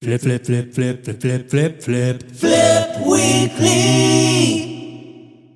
Flip, flip, flip, flip, flip, flip, flip, flip. Flip Weekly.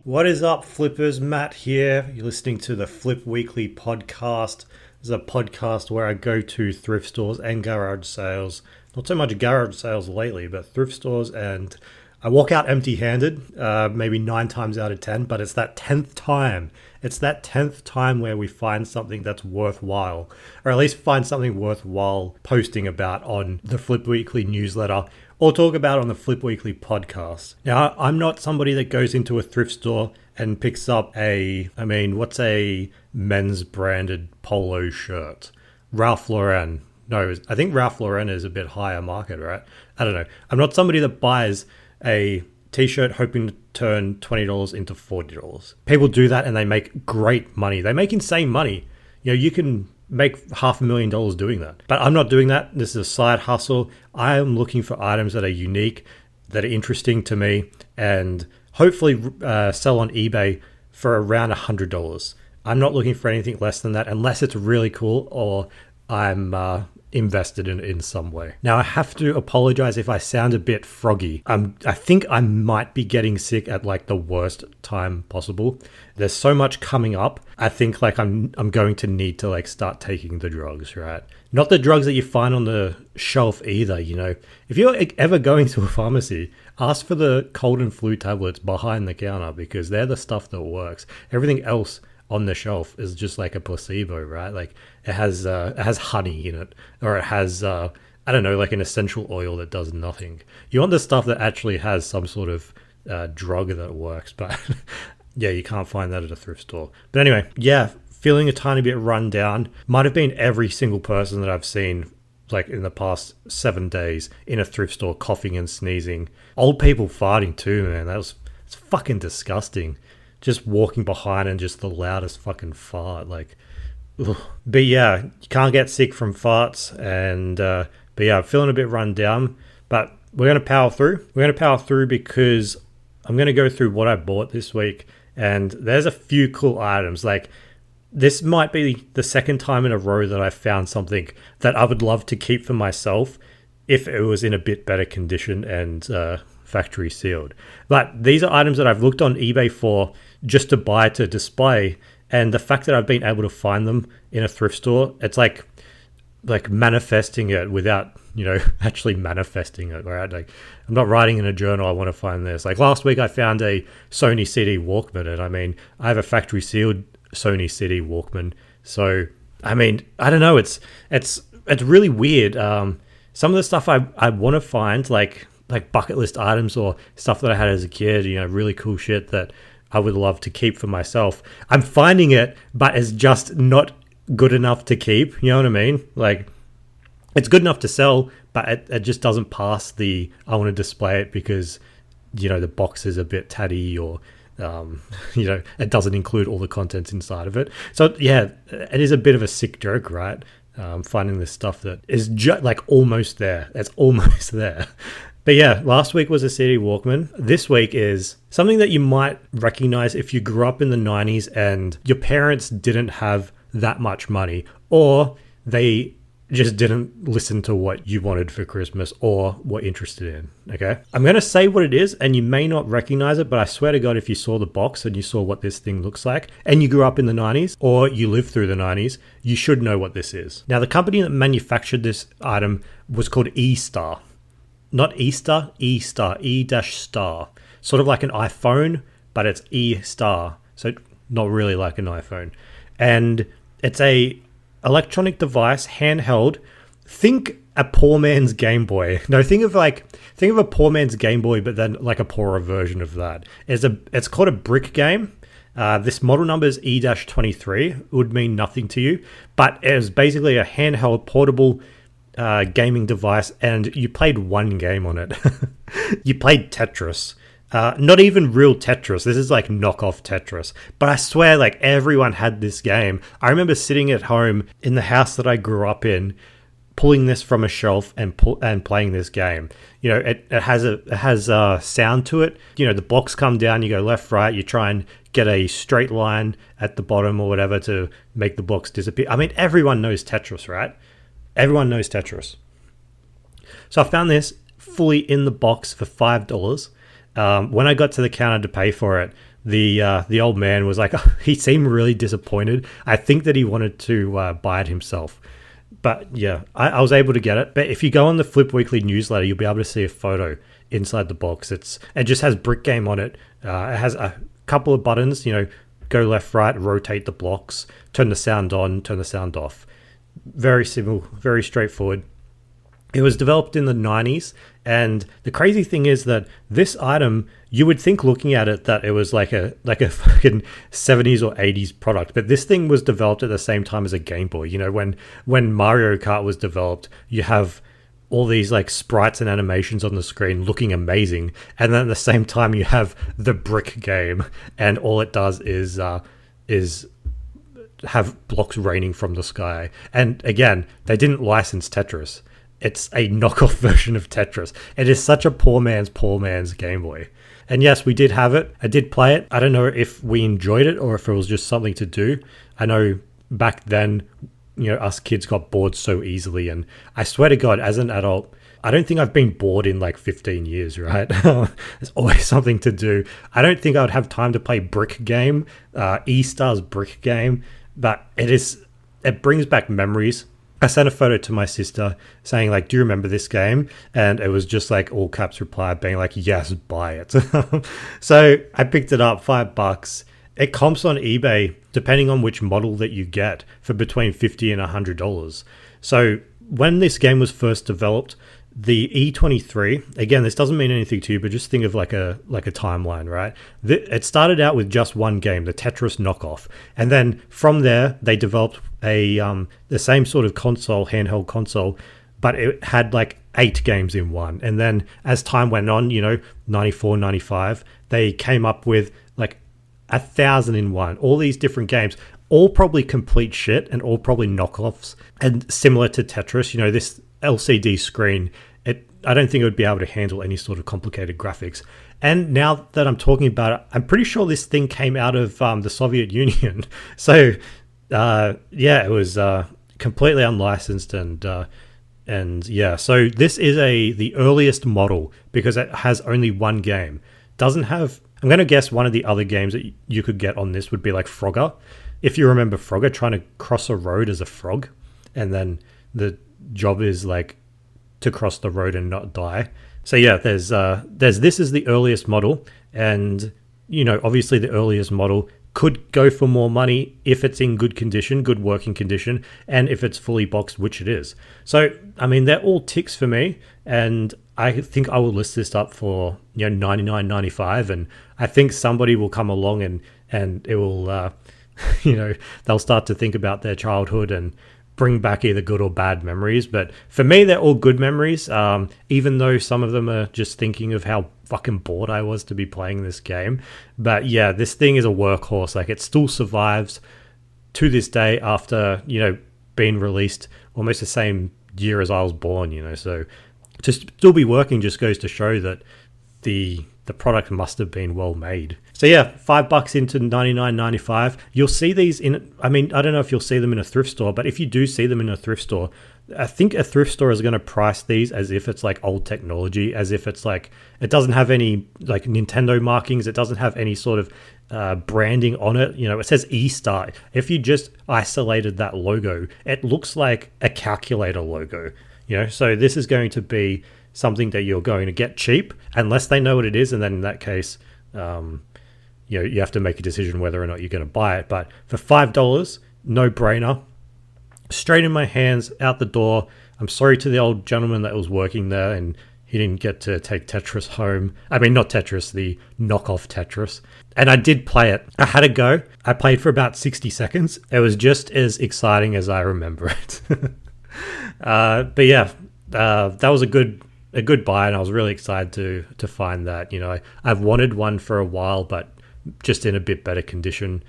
What is up, flippers? Matt here. You're listening to the Flip Weekly podcast. This is a podcast where I go to thrift stores and garage sales. Not so much garage sales lately, but thrift stores, and I walk out empty-handed, maybe 9 times out of 10, but it's that 10th time. It's that 10th time where we find something that's worthwhile, or at least find something worthwhile posting about on the Flip Weekly newsletter or talk about on the Flip Weekly podcast. Now, I'm not somebody that goes into a thrift store and picks up what's a men's branded polo shirt? Ralph Lauren. No, I think Ralph Lauren is a bit higher market, right? I don't know. I'm not somebody that buys a t-shirt hoping to turn $20 into $40. People do that and they make great money. They make insane money. You know, you can make $500,000 doing that. But I'm not doing that. This is a side hustle. I am looking for items that are unique, that are interesting to me, and hopefully sell on eBay for around $100. I'm not looking for anything less than that unless it's really cool or I'm invested in some way. Now, I have to apologize if I sound a bit froggy. I think I might be getting sick at like the worst time possible. There's so much coming up. I think like I'm going to need to like start taking the drugs, right? Not the drugs that you find on the shelf either, you know. If you're ever going to a pharmacy, ask for the cold and flu tablets behind the counter because they're the stuff that works. Everything else on the shelf is just like a placebo, right? Like it has honey in it, or it has like an essential oil that does nothing. You want the stuff that actually has some sort of drug that works, but yeah, you can't find that at a thrift store. But anyway, yeah, feeling a tiny bit run down. Might have been every single person that I've seen like in the past 7 days in a thrift store coughing and sneezing. Old people farting too, man. It's fucking disgusting. Just walking behind and just the loudest fucking fart, like, ugh. But yeah, you can't get sick from farts, and but yeah, I'm feeling a bit run down, but we're gonna power through. We're gonna power through because I'm gonna go through what I bought this week, and there's a few cool items. Like, this might be the second time in a row that I found something that I would love to keep for myself if it was in a bit better condition and factory sealed. But these are items that I've looked on eBay for just to buy to display, and the fact that I've been able to find them in a thrift store, it's like manifesting it without, you know, actually manifesting it, right? Like, I'm not writing in a journal, I want to find this. Like last week I found a Sony CD Walkman, and I mean, I have a factory sealed Sony CD Walkman. So, I mean, I don't know, it's really weird. Some of the stuff I want to find, like bucket list items or stuff that I had as a kid, you know, really cool shit that I would love to keep for myself. I'm finding it, but it's just not good enough to keep. You know what I mean? Like, it's good enough to sell, but it just doesn't pass the I want to display it because, you know, the box is a bit tatty or, you know, it doesn't include all the contents inside of it. So yeah, it is a bit of a sick joke, right? Finding this stuff that is like almost there. It's almost there. But yeah, last week was a CD Walkman. This week is something that you might recognize if you grew up in the 90s and your parents didn't have that much money, or they just didn't listen to what you wanted for Christmas or were interested in, okay? I'm going to say what it is, and you may not recognize it, but I swear to God, if you saw the box and you saw what this thing looks like, and you grew up in the 90s, or you lived through the 90s, you should know what this is. Now, the company that manufactured this item was called E-Star. Not Easter, E-Star, E-Star. Sort of like an iPhone, but it's E-Star. So not really like an iPhone. And it's a electronic device, handheld. Think a poor man's Game Boy. No, think of a poor man's Game Boy, but then like a poorer version of that. It's called a brick game. This model number is E-23. It would mean nothing to you, but it was basically a handheld portable gaming device, and you played one game on it. You played Tetris. Not even real Tetris. This is like knockoff Tetris. But I swear, like, everyone had this game. I remember sitting at home in the house that I grew up in, pulling this from a shelf and playing this game. You know, it has a sound to it. You know, the blocks come down, you go left, right, you try and get a straight line at the bottom or whatever to make the blocks disappear. I mean, everyone knows Tetris, right? Everyone knows Tetris. So I found this fully in the box for $5. When I got to the counter to pay for it, the old man was like, he seemed really disappointed. I think that he wanted to buy it himself. But yeah, I was able to get it. But if you go on the Flip Weekly newsletter, you'll be able to see a photo inside the box. It just has Brick Game on it. It has a couple of buttons, go left, right, rotate the blocks, turn the sound on, turn the sound off. Very simple, very straightforward. It was developed in the 90s, and the crazy thing is that this item, you would think looking at it that it was like a fucking 70s or 80s product, but this thing was developed at the same time as a Game Boy. When Mario Kart was developed, you have all these like sprites and animations on the screen looking amazing, and then at the same time you have the Brick Game, and all it does is have blocks raining from the sky. And again, they didn't license Tetris. It's a knockoff version of Tetris. It is such a poor man's Game Boy. And yes, we did have it. I did play it. I don't know if we enjoyed it or if it was just something to do. I know back then, us kids got bored so easily. And I swear to God, as an adult, I don't think I've been bored in like 15 years, right? There's always something to do. I don't think I would have time to play Brick Game, E-Star's Brick Game, but it brings back memories. I sent a photo to my sister saying like, do you remember this game? And it was just like all caps reply being like, yes, buy it. So I picked it up, $5. It comps on eBay, depending on which model that you get, for between $50 and $100. So when this game was first developed, the E23, again, this doesn't mean anything to you, but just think of like a timeline, right? It started out with just one game, the Tetris knockoff. And then from there, they developed the same sort of handheld console, but it had like 8 games in one. And then as time went on, 94, 95, they came up with like 1,000 in one, all these different games, all probably complete shit and all probably knockoffs. And similar to Tetris, this LCD screen, I don't think it would be able to handle any sort of complicated graphics. And now that I'm talking about it, I'm pretty sure this thing came out of the Soviet Union. So it was completely unlicensed, and yeah. So this is the earliest model because it has only one game. Doesn't have. I'm going to guess one of the other games that you could get on this would be like Frogger. If you remember Frogger, trying to cross a road as a frog, and then the job is like to cross the road and not die. So yeah, there's this is the earliest model, and obviously the earliest model could go for more money if it's in good condition, good working condition, and if it's fully boxed, which it is. So I mean, they're all ticks for me, and I think I will list this up for $99.95, and I think somebody will come along and it will they'll start to think about their childhood and bring back either good or bad memories. But for me, they're all good memories, even though some of them are just thinking of how fucking bored I was to be playing this game. But yeah, this thing is a workhorse. Like, it still survives to this day after being released almost the same year as I was born. So to still be working just goes to show that the product must have been well made. So yeah, $5 into $99.95. You'll see these I don't know if you'll see them in a thrift store, but if you do see them in a thrift store, I think a thrift store is going to price these as if it's like old technology, as if it's like, it doesn't have any like Nintendo markings. It doesn't have any sort of branding on it. It says E-Star. If you just isolated that logo, it looks like a calculator logo, so this is going to be something that you're going to get cheap unless they know what it is. And then in that case, you have to make a decision whether or not you're going to buy it. But for $5, no brainer, straight in my hands, out the door. I'm sorry to the old gentleman that was working there and he didn't get to take Tetris home. I mean, not Tetris, the knockoff Tetris. And I did play it. I had a go. I played for about 60 seconds. It was just as exciting as I remember it. But yeah, that was a good buy, and I was really excited to find that. I've wanted one for a while, but just in a bit better condition.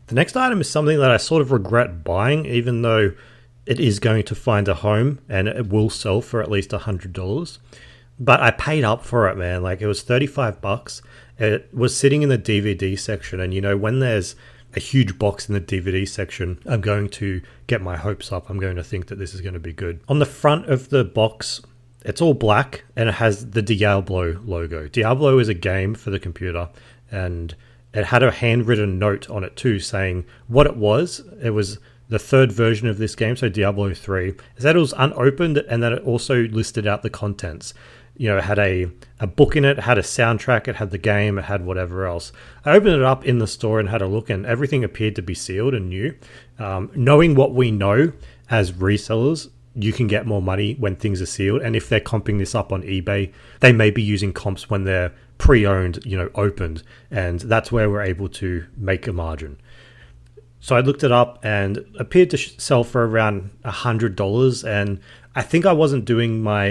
The next item is something that I sort of regret buying, even though it is going to find a home and it will sell for at least $100. But I paid up for it, man. Like, it was $35. It was sitting in the DVD section, and when there's a huge box in the DVD section, I'm going to get my hopes up. I'm going to think that this is going to be good. On the front of the box, It's all black and it has the Diablo logo. Diablo is a game for the computer, and it had a handwritten note on it too saying what it was. It was the third version of this game, so Diablo 3. It said it was unopened, and then it also listed out the contents. You know, it had a book in it, it had a soundtrack, it had the game, it had whatever else. I opened it up in the store and had a look, and everything appeared to be sealed and new. Knowing what we know as resellers, you can get more money when things are sealed. And if they're comping this up on eBay, they may be using comps when they're pre-owned, you know, opened. And that's where we're able to make a margin. So I looked it up and it appeared to sell for around $100. And I think I wasn't doing my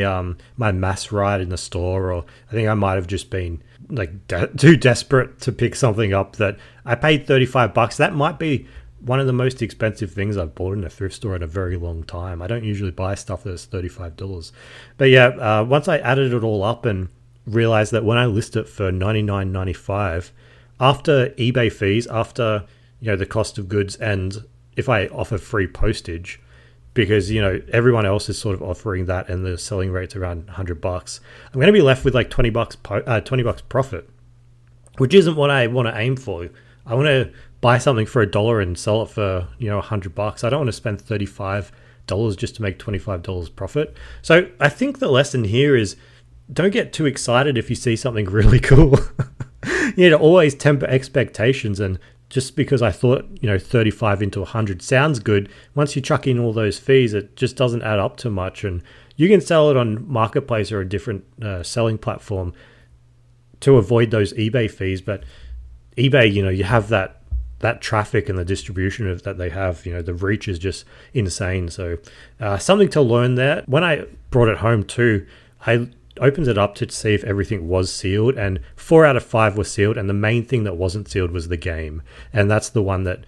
my maths right in the store, or I think I might have just been like too desperate to pick something up that I paid $35. That might be one of the most expensive things I've bought in a thrift store in a very long time. I don't usually buy stuff that's $35. But yeah, once I added it all up and realized that when I list it for $99.95, after eBay fees, after, you know, the cost of goods, and if I offer free postage, because, you know, everyone else is sort of offering that and the selling rate's around $100, I'm going to be left with like $20 profit, which isn't what I want to aim for. I want to buy something for $1 and sell it for, you know, $100. I don't want to spend $35 just to make $25 profit. So I think the lesson here is don't get too excited if you see something really cool. You need to always temper expectations, and just because I thought, you know, 35 into 100 sounds good, once you chuck in all those fees, it just doesn't add up to much. And you can sell it on Marketplace or a different selling platform to avoid those eBay fees. But eBay, you know, you have that traffic and the distribution of that they have, you know, the reach is just insane. So something to learn there. When I brought it home too, I opened it up to see if everything was sealed, and 4 out of 5 were sealed, and the main thing that wasn't sealed was the game. And that's the one that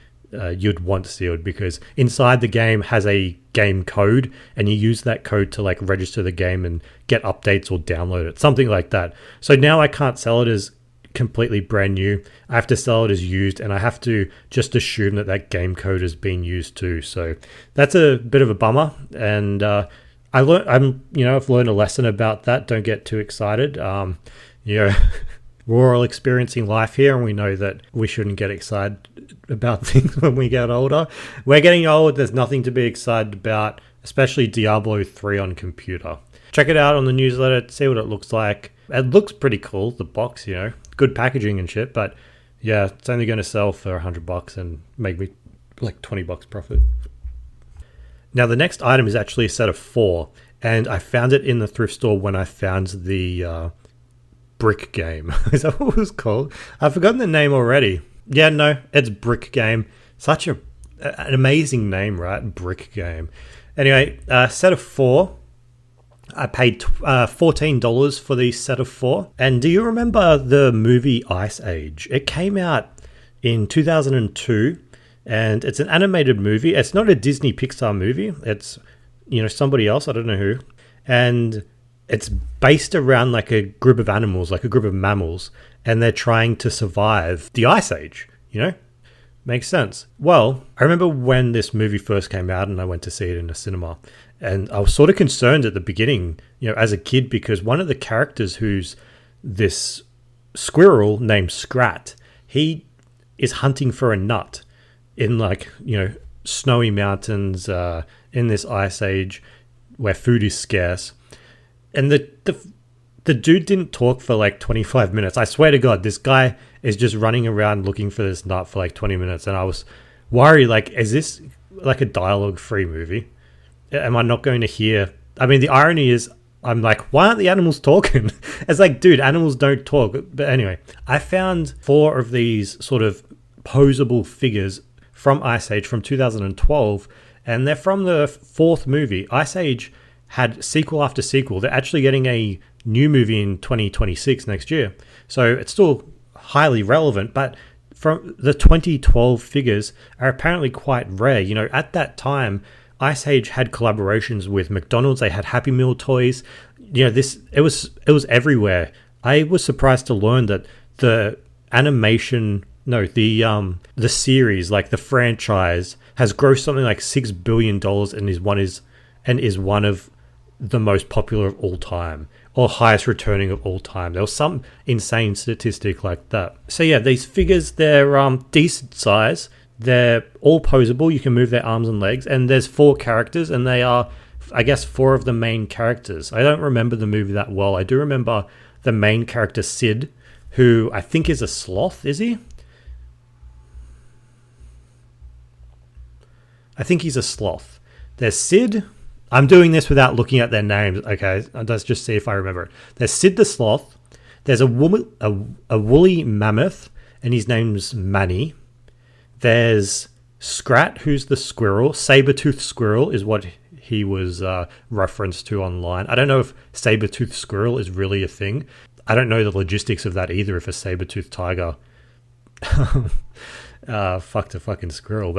you'd want sealed, because inside the game has a game code, and you use that code to like register the game and get updates or download it, something like that. So now I can't sell it as completely brand new. I have to sell it as used, and I have to just assume that game code is being used too. So that's a bit of a bummer, and I've learned a lesson about that. Don't get too excited. We're all experiencing life here, and we know that we shouldn't get excited about things when we get older. We're getting old. There's nothing to be excited about, especially Diablo 3 on computer. Check it out on the newsletter, see what it looks like. It looks pretty cool, the box, you know, good packaging and shit, but yeah, it's only going to sell for $100 and make me like $20 profit. Now, the next item is actually a set of 4, and I found it in the thrift store when I found the Brick Game. Is that what it was called? I've forgotten the name already. Yeah, no, it's Brick Game. Such an amazing name, right? Brick Game. Anyway, set of 4. I paid $14 for the set of 4. And do you remember the movie Ice Age? It came out in 2002. And it's an animated movie. It's not a Disney Pixar movie. It's, you know, somebody else. I don't know who. And it's based around like a group of animals, like a group of mammals. And they're trying to survive the Ice Age, you know? Makes sense. Well, I remember when this movie first came out and I went to see it in a cinema. And I was sort of concerned at the beginning, you know, as a kid, because one of the characters, who's this squirrel named Scrat, he is hunting for a nut in, like, you know, snowy mountains in this ice age where food is scarce. And the dude didn't talk for like 25 minutes. I swear to God, this guy is just running around looking for this nut for like 20 minutes. And I was worried, like, is this like a dialogue-free movie? Am I not going to hear? I mean, the irony is, I'm like, why aren't the animals talking? It's like, dude, animals don't talk. But anyway, I found 4 of these sort of posable figures from Ice Age from 2012, and they're from the 4th movie. Ice Age had sequel after sequel. They're actually getting a new movie in 2026 next year. So it's still highly relevant, but from the 2012 figures are apparently quite rare. You know, at that time, Ice Age had collaborations with McDonald's. They had Happy Meal toys. You know, it was everywhere. I was surprised to learn that the series, like the franchise, has grossed something like $6 billion and is one of the most popular of all time or highest returning of all time. There was some insane statistic like that. So yeah, these figures, they're decent size. They're all posable. You can move their arms and legs. And there's 4 characters, and they are, I guess, 4 of the main characters. I don't remember the movie that well. I do remember the main character, Sid, who I think is a sloth, is he? I think he's a sloth. There's Sid. I'm doing this without looking at their names. Okay, let's just see if I remember it. There's Sid the sloth. There's a woolly mammoth, and his name's Manny. There's Scrat, who's the squirrel. Saber-toothed squirrel is what he was referenced to online. I don't know if saber-toothed squirrel is really a thing. I don't know the logistics of that either, if a saber-toothed tiger fucked a fucking squirrel.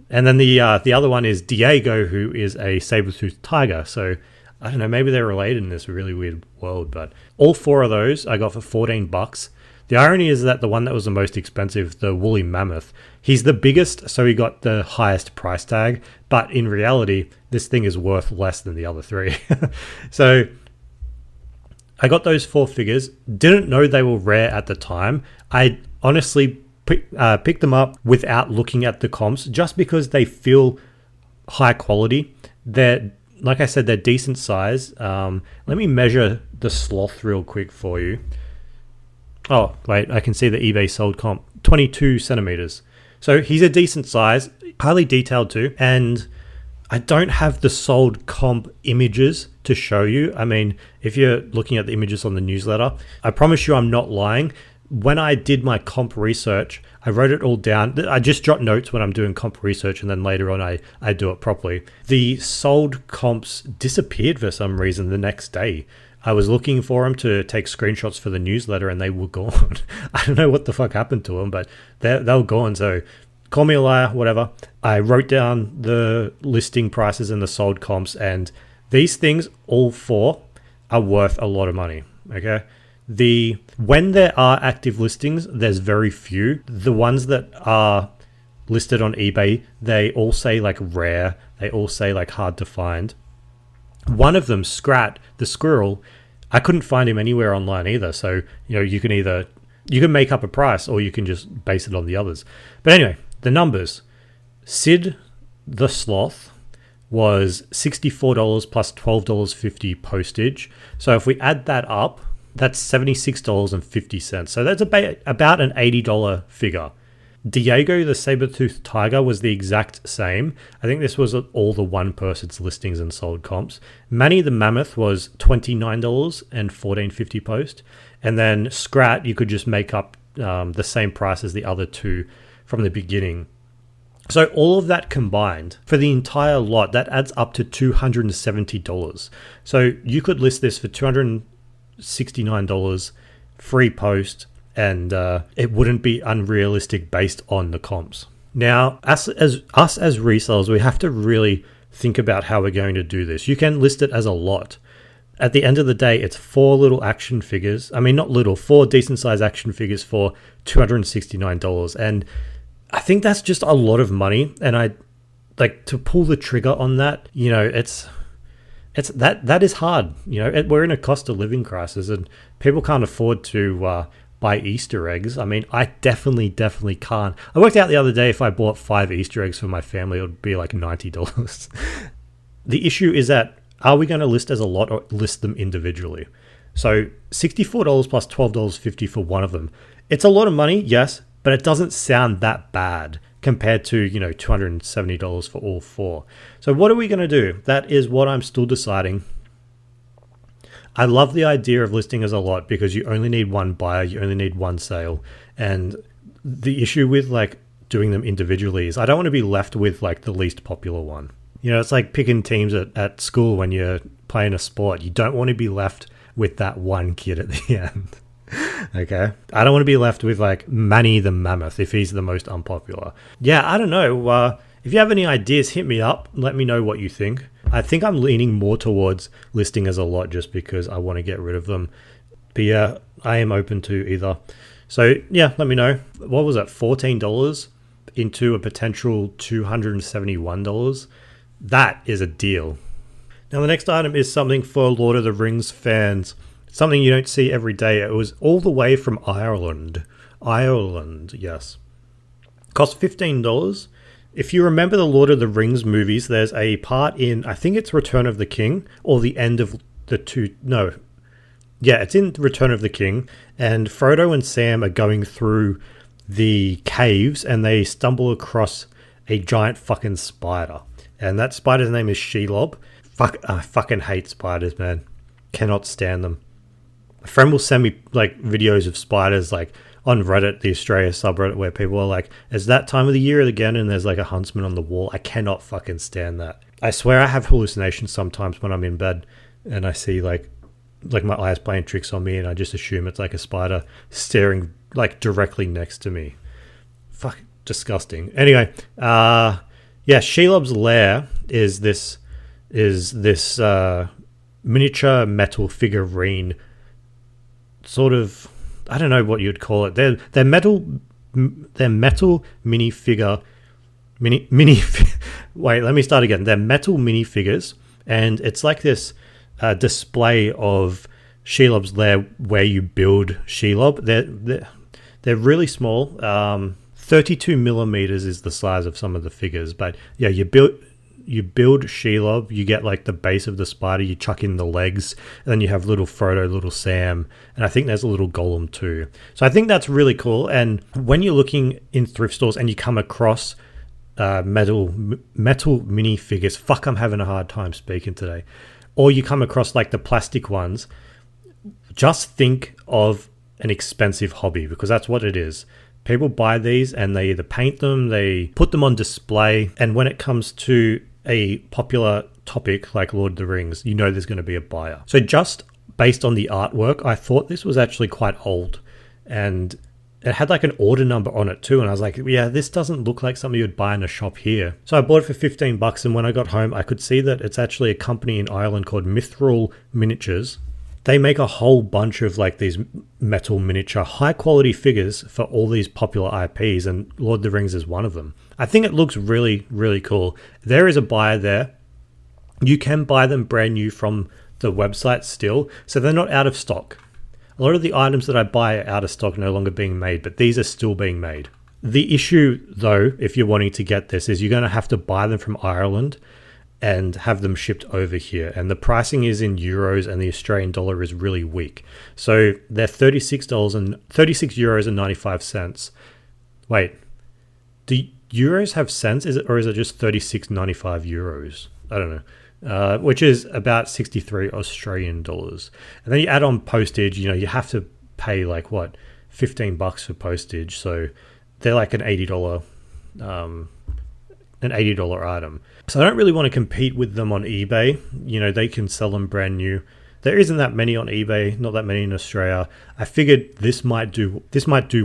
And then the other one is Diego, who is a saber-toothed tiger. So I don't know, maybe they're related in this really weird world. But all 4 of those I got for $14. The irony is that the one that was the most expensive, the woolly mammoth, he's the biggest, so he got the highest price tag. But in reality, this thing is worth less than the other 3. So I got those 4 figures. Didn't know they were rare at the time. I honestly picked them up without looking at the comps, just because they feel high quality. They're, like I said, they're decent size. Let me measure the sloth real quick for you. Oh, wait, I can see the eBay sold comp. 22 centimeters. So he's a decent size, highly detailed too. And I don't have the sold comp images to show you. I mean, if you're looking at the images on the newsletter, I promise you I'm not lying. When I did my comp research, I wrote it all down. I just jot notes when I'm doing comp research, and then later on I do it properly. The sold comps disappeared for some reason the next day. I was looking for them to take screenshots for the newsletter, and they were gone. I don't know what the fuck happened to them, but they were gone. So call me a liar, whatever. I wrote down the listing prices and the sold comps, and these things, all 4, are worth a lot of money. Okay. When there are active listings, there's very few. The ones that are listed on eBay, they all say like rare. They all say like hard to find. One of them, Scrat, the squirrel, I couldn't find him anywhere online either. So, you can make up a price, or you can just base it on the others. But anyway, the numbers. Sid the sloth was $64 plus $12.50 postage. So if we add that up, that's $76.50. So that's about an $80 figure. Diego, the saber-toothed tiger, was the exact same. I think this was all the one person's listings and sold comps. Manny the mammoth was $29 and $14.50 post. And then Scrat, you could just make up the same price as the other 2 from the beginning. So all of that combined, for the entire lot, that adds up to $270. So you could list this for $269, free post, and it wouldn't be unrealistic based on the comps. Now, us as resellers, we have to really think about how we're going to do this. You can list it as a lot. At the end of the day, it's 4 little action figures. I mean, not little, 4 decent size action figures for $269. And I think that's just a lot of money. And I like to pull the trigger on that. It's that is hard. We're in a cost of living crisis, and people can't afford to buy Easter eggs. I mean, I definitely can't. I worked out the other day, if I bought 5 Easter eggs for my family, it would be like $90. The issue is that, are we going to list as a lot or list them individually? So $64 plus $12.50 for one of them. It's a lot of money, yes, but it doesn't sound that bad compared to, $270 for all 4. So what are we going to do? That is what I'm still deciding. I love the idea of listing as a lot, because you only need one buyer, you only need one sale. And the issue with doing them individually is I don't want to be left with the least popular one. It's like picking teams at school when you're playing a sport. You don't want to be left with that one kid at the end. Okay. I don't want to be left with Manny the mammoth if he's the most unpopular. Yeah, I don't know. If you have any ideas, hit me up. Let me know what you think. I think I'm leaning more towards listing as a lot, just because I want to get rid of them. But yeah, I am open to either. So yeah, let me know. What was it? $14 into a potential $271. That is a deal. Now the next item is something for Lord of the Rings fans. Something you don't see every day. It was all the way from Ireland. Ireland, yes. Cost $15. If you remember the Lord of the Rings movies, there's a part in, I think it's Return of the King, or the end of the two, no. Yeah, it's in Return of the King, and Frodo and Sam are going through the caves, and they stumble across a giant fucking spider. And that spider's name is Shelob. I fucking hate spiders, man. Cannot stand them. A friend will send me like videos of spiders like on Reddit, the Australia subreddit, where people are like, "Is that time of the year again?" And there's like a huntsman on the wall. I cannot fucking stand that. I swear I have hallucinations sometimes when I'm in bed and I see like my eyes playing tricks on me, and I just assume it's like a spider staring like directly next to me. Fuck, disgusting. Anyway, yeah, Shelob's lair is this miniature metal figurine, sort of. I don't know what you'd call it. They're metal minifigure. Wait, let me start again. They're metal minifigures, and it's like this display of Shelob's lair where you build Shelob. They're really small. 32 millimeters is the size of some of the figures, but yeah, you build Shelob, you get like the base of the spider, you chuck in the legs, and then you have little Frodo, little Sam, and I think there's a little Golem too. So I think that's really cool. And when you're looking in thrift stores and you come across metal minifigures, fuck, I'm having a hard time speaking today, or you come across like the plastic ones, just think of an expensive hobby, because that's what it is. People buy these and they either paint them, they put them on display, and when it comes to a popular topic like Lord of the Rings, you know there's going to be a buyer. So just based on the artwork, I thought this was actually quite old, and it had like an order number on it too, and I was like, yeah, this doesn't look like something you'd buy in a shop here. So I bought it for $15, and when I got home, I could see that it's actually a company in Ireland called Mithril Miniatures. They make a whole bunch of like these metal miniature high quality figures for all these popular IPs, and Lord of the Rings is one of them. I think it looks really, really cool. There is a buyer there. You can buy them brand new from the website still, so they're not out of stock. A lot of the items that I buy are out of stock, no longer being made, but these are still being made. The issue though, if you're wanting to get this, is you're going to have to buy them from Ireland and have them shipped over here, and the pricing is in euros, and the Australian dollar is really weak. So they're €36.95. Wait, do euros have cents? Is it just 36.95 euros? I don't know. Which is about 63 Australian dollars. And then you add on postage. You know, you have to pay like what, $15 for postage. So they're like an $80 item. So I don't really want to compete with them on eBay. You know, they can sell them brand new. There isn't that many on eBay, not that many in Australia. I figured this might do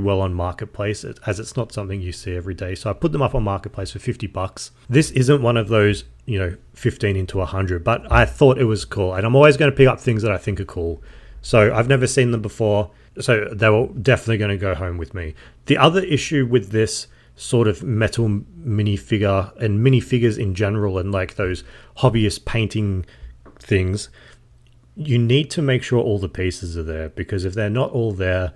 well on Marketplace, as it's not something you see every day. So I put them up on Marketplace for $50. This isn't one of those, 15 into 100, but I thought it was cool. And I'm always going to pick up things that I think are cool. So I've never seen them before, so they were definitely going to go home with me. The other issue with this sort of metal minifigure and minifigures in general, and like those hobbyist painting things, you need to make sure all the pieces are there, because if they're not all there,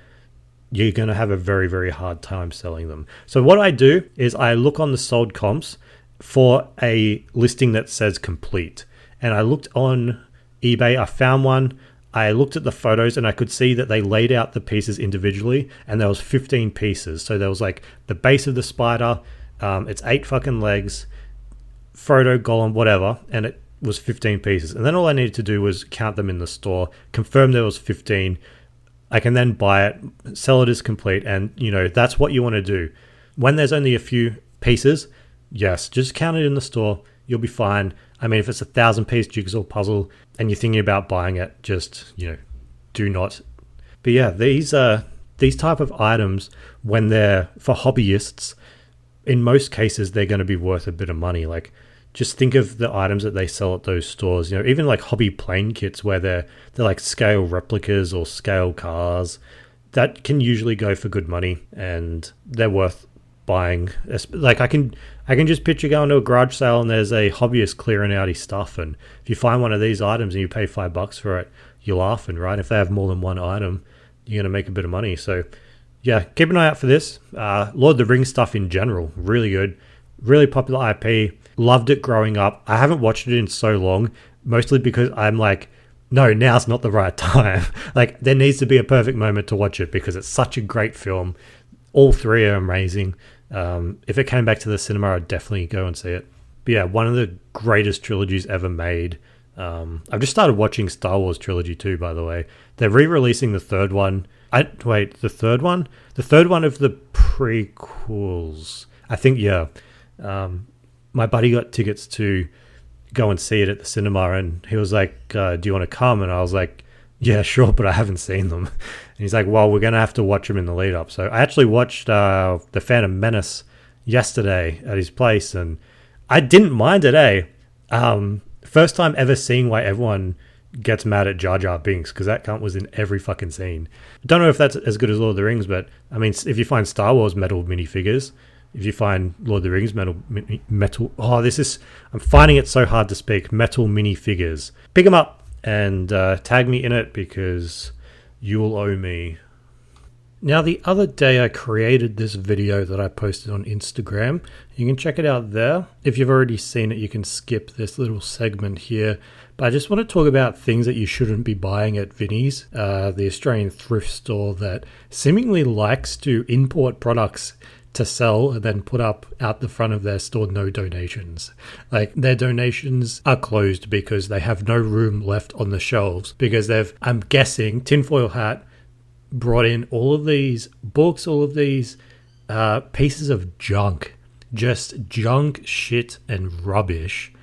you're going to have a very, very hard time selling them. So what I do is I look on the sold comps for a listing that says complete, and I looked on eBay, I found one. I looked at the photos and I could see that they laid out the pieces individually, and there was 15 pieces. So there was like the base of the spider, it's 8 fucking legs, Frodo, Gollum, whatever, and it was 15 pieces. And then all I needed to do was count them in the store, confirm there was 15. I can then buy it, sell it as complete, and that's what you want to do. When there's only a few pieces, yes, just count it in the store. You'll be fine. I mean, if it's a 1,000-piece jigsaw puzzle and you're thinking about buying it, just, do not. But yeah, these type of items, when they're for hobbyists, in most cases, they're going to be worth a bit of money. Like, just think of the items that they sell at those stores. Even like hobby plane kits where they're like scale replicas or scale cars, that can usually go for good money, and they're worth buying. Like I can just picture going to a garage sale and there's a hobbyist clearing out his stuff, and if you find one of these items and you pay $5 for it, you're laughing, right? If they have more than one item, you're gonna make a bit of money. So yeah, keep an eye out for this. Lord of the Rings stuff in general, really good, really popular IP. Loved it growing up. I haven't watched it in so long, mostly because I'm like, no, now's not the right time. Like, there needs to be a perfect moment to watch it because it's such a great film. All three are amazing. If it came back to the cinema, I'd definitely go and see it. But yeah, one of the greatest trilogies ever made. I've just started watching Star Wars trilogy too, by the way. They're re-releasing the third one. The third one? The third one of the prequels. I think, yeah. My buddy got tickets to go and see it at the cinema, and he was like, do you want to come? And I was like, yeah, sure, but I haven't seen them. And he's like, well, we're going to have to watch them in the lead up. So I actually watched The Phantom Menace yesterday at his place, and I didn't mind it, First time ever seeing why everyone gets mad at Jar Jar Binks, because that cunt was in every fucking scene. Don't know if that's as good as Lord of the Rings, but I mean, if you find Star Wars metal minifigures, if you find Lord of the Rings metal, I'm finding it so hard to speak, metal minifigures, pick them up and tag me in it because you will owe me. Now, the other day I created this video that I posted on Instagram. You can check it out there. If you've already seen it, you can skip this little segment here. But I just want to talk about things that you shouldn't be buying at Vinnie's, the Australian thrift store that seemingly likes to import products to sell and then put up out the front of their store no donations. Like, their donations are closed because they have no room left on the shelves, because they've, I'm guessing, tinfoil hat, brought in all of these books, all of these pieces of junk, just junk shit and rubbish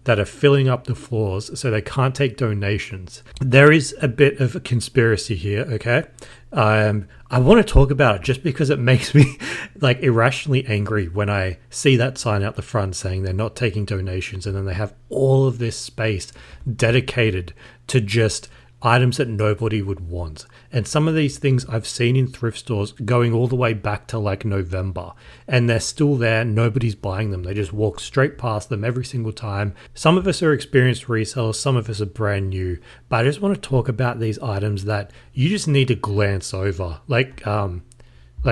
that are filling up the floors so they can't take donations. There is a bit of a conspiracy here, okay? I want to talk about it just because it makes me like irrationally angry when I see that sign out the front saying they're not taking donations, and then they have all of this space dedicated to just items that nobody would want. And some of these things I've seen in thrift stores going all the way back to like November, and they're still there. Nobody's buying them. They just walk straight past them every single time. Some of us are experienced resellers, some of us are brand new, but I just want to talk about these items that you just need to glance over, like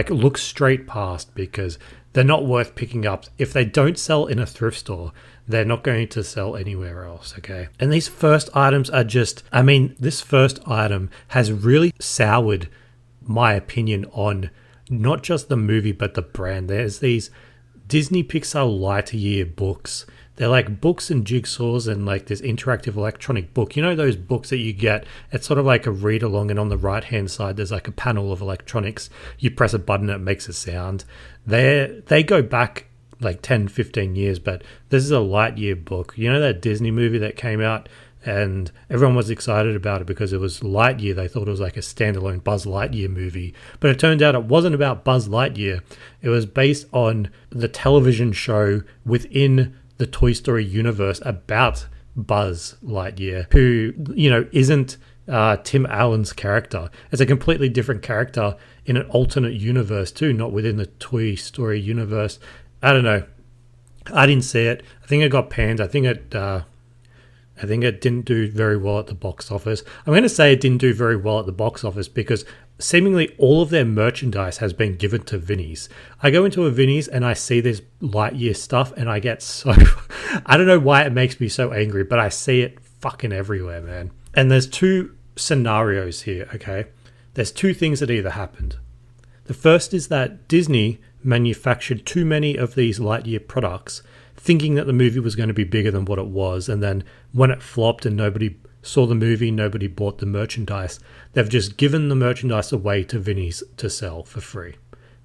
look straight past, because they're not worth picking up. If they don't sell in a thrift store, they're not going to sell anywhere else, okay? And these first items are just, I mean, this first item has really soured my opinion on not just the movie, but the brand. There's these Disney Pixar Lightyear books. They're like books and jigsaws and like this interactive electronic book. You know those books that you get? It's sort of like a read along, and on the right-hand side, there's like a panel of electronics. You press a button, it makes a sound. They go back like 10, 15 years, but this is a Lightyear book. You know that Disney movie that came out and everyone was excited about it because it was Lightyear. They thought it was like a standalone Buzz Lightyear movie, but it turned out it wasn't about Buzz Lightyear. It was based on the television show within the Toy Story universe about Buzz Lightyear, who, you know, isn't Tim Allen's character. It's a completely different character in an alternate universe too, not within the Toy Story universe. I don't know. I didn't see it. I think it got panned. I think it didn't do very well at the box office. I'm going to say it didn't do very well at the box office because seemingly all of their merchandise has been given to Vinnie's. I go into a Vinnie's and I see this Lightyear stuff and I get so... I don't know why it makes me so angry, but I see it fucking everywhere, man. And there's two scenarios here, okay? There's two things that either happened. The first is that Disney manufactured too many of these Lightyear products, thinking that the movie was going to be bigger than what it was, and then when it flopped and nobody saw the movie, nobody bought the merchandise, they've just given the merchandise away to Vinnie's to sell for free.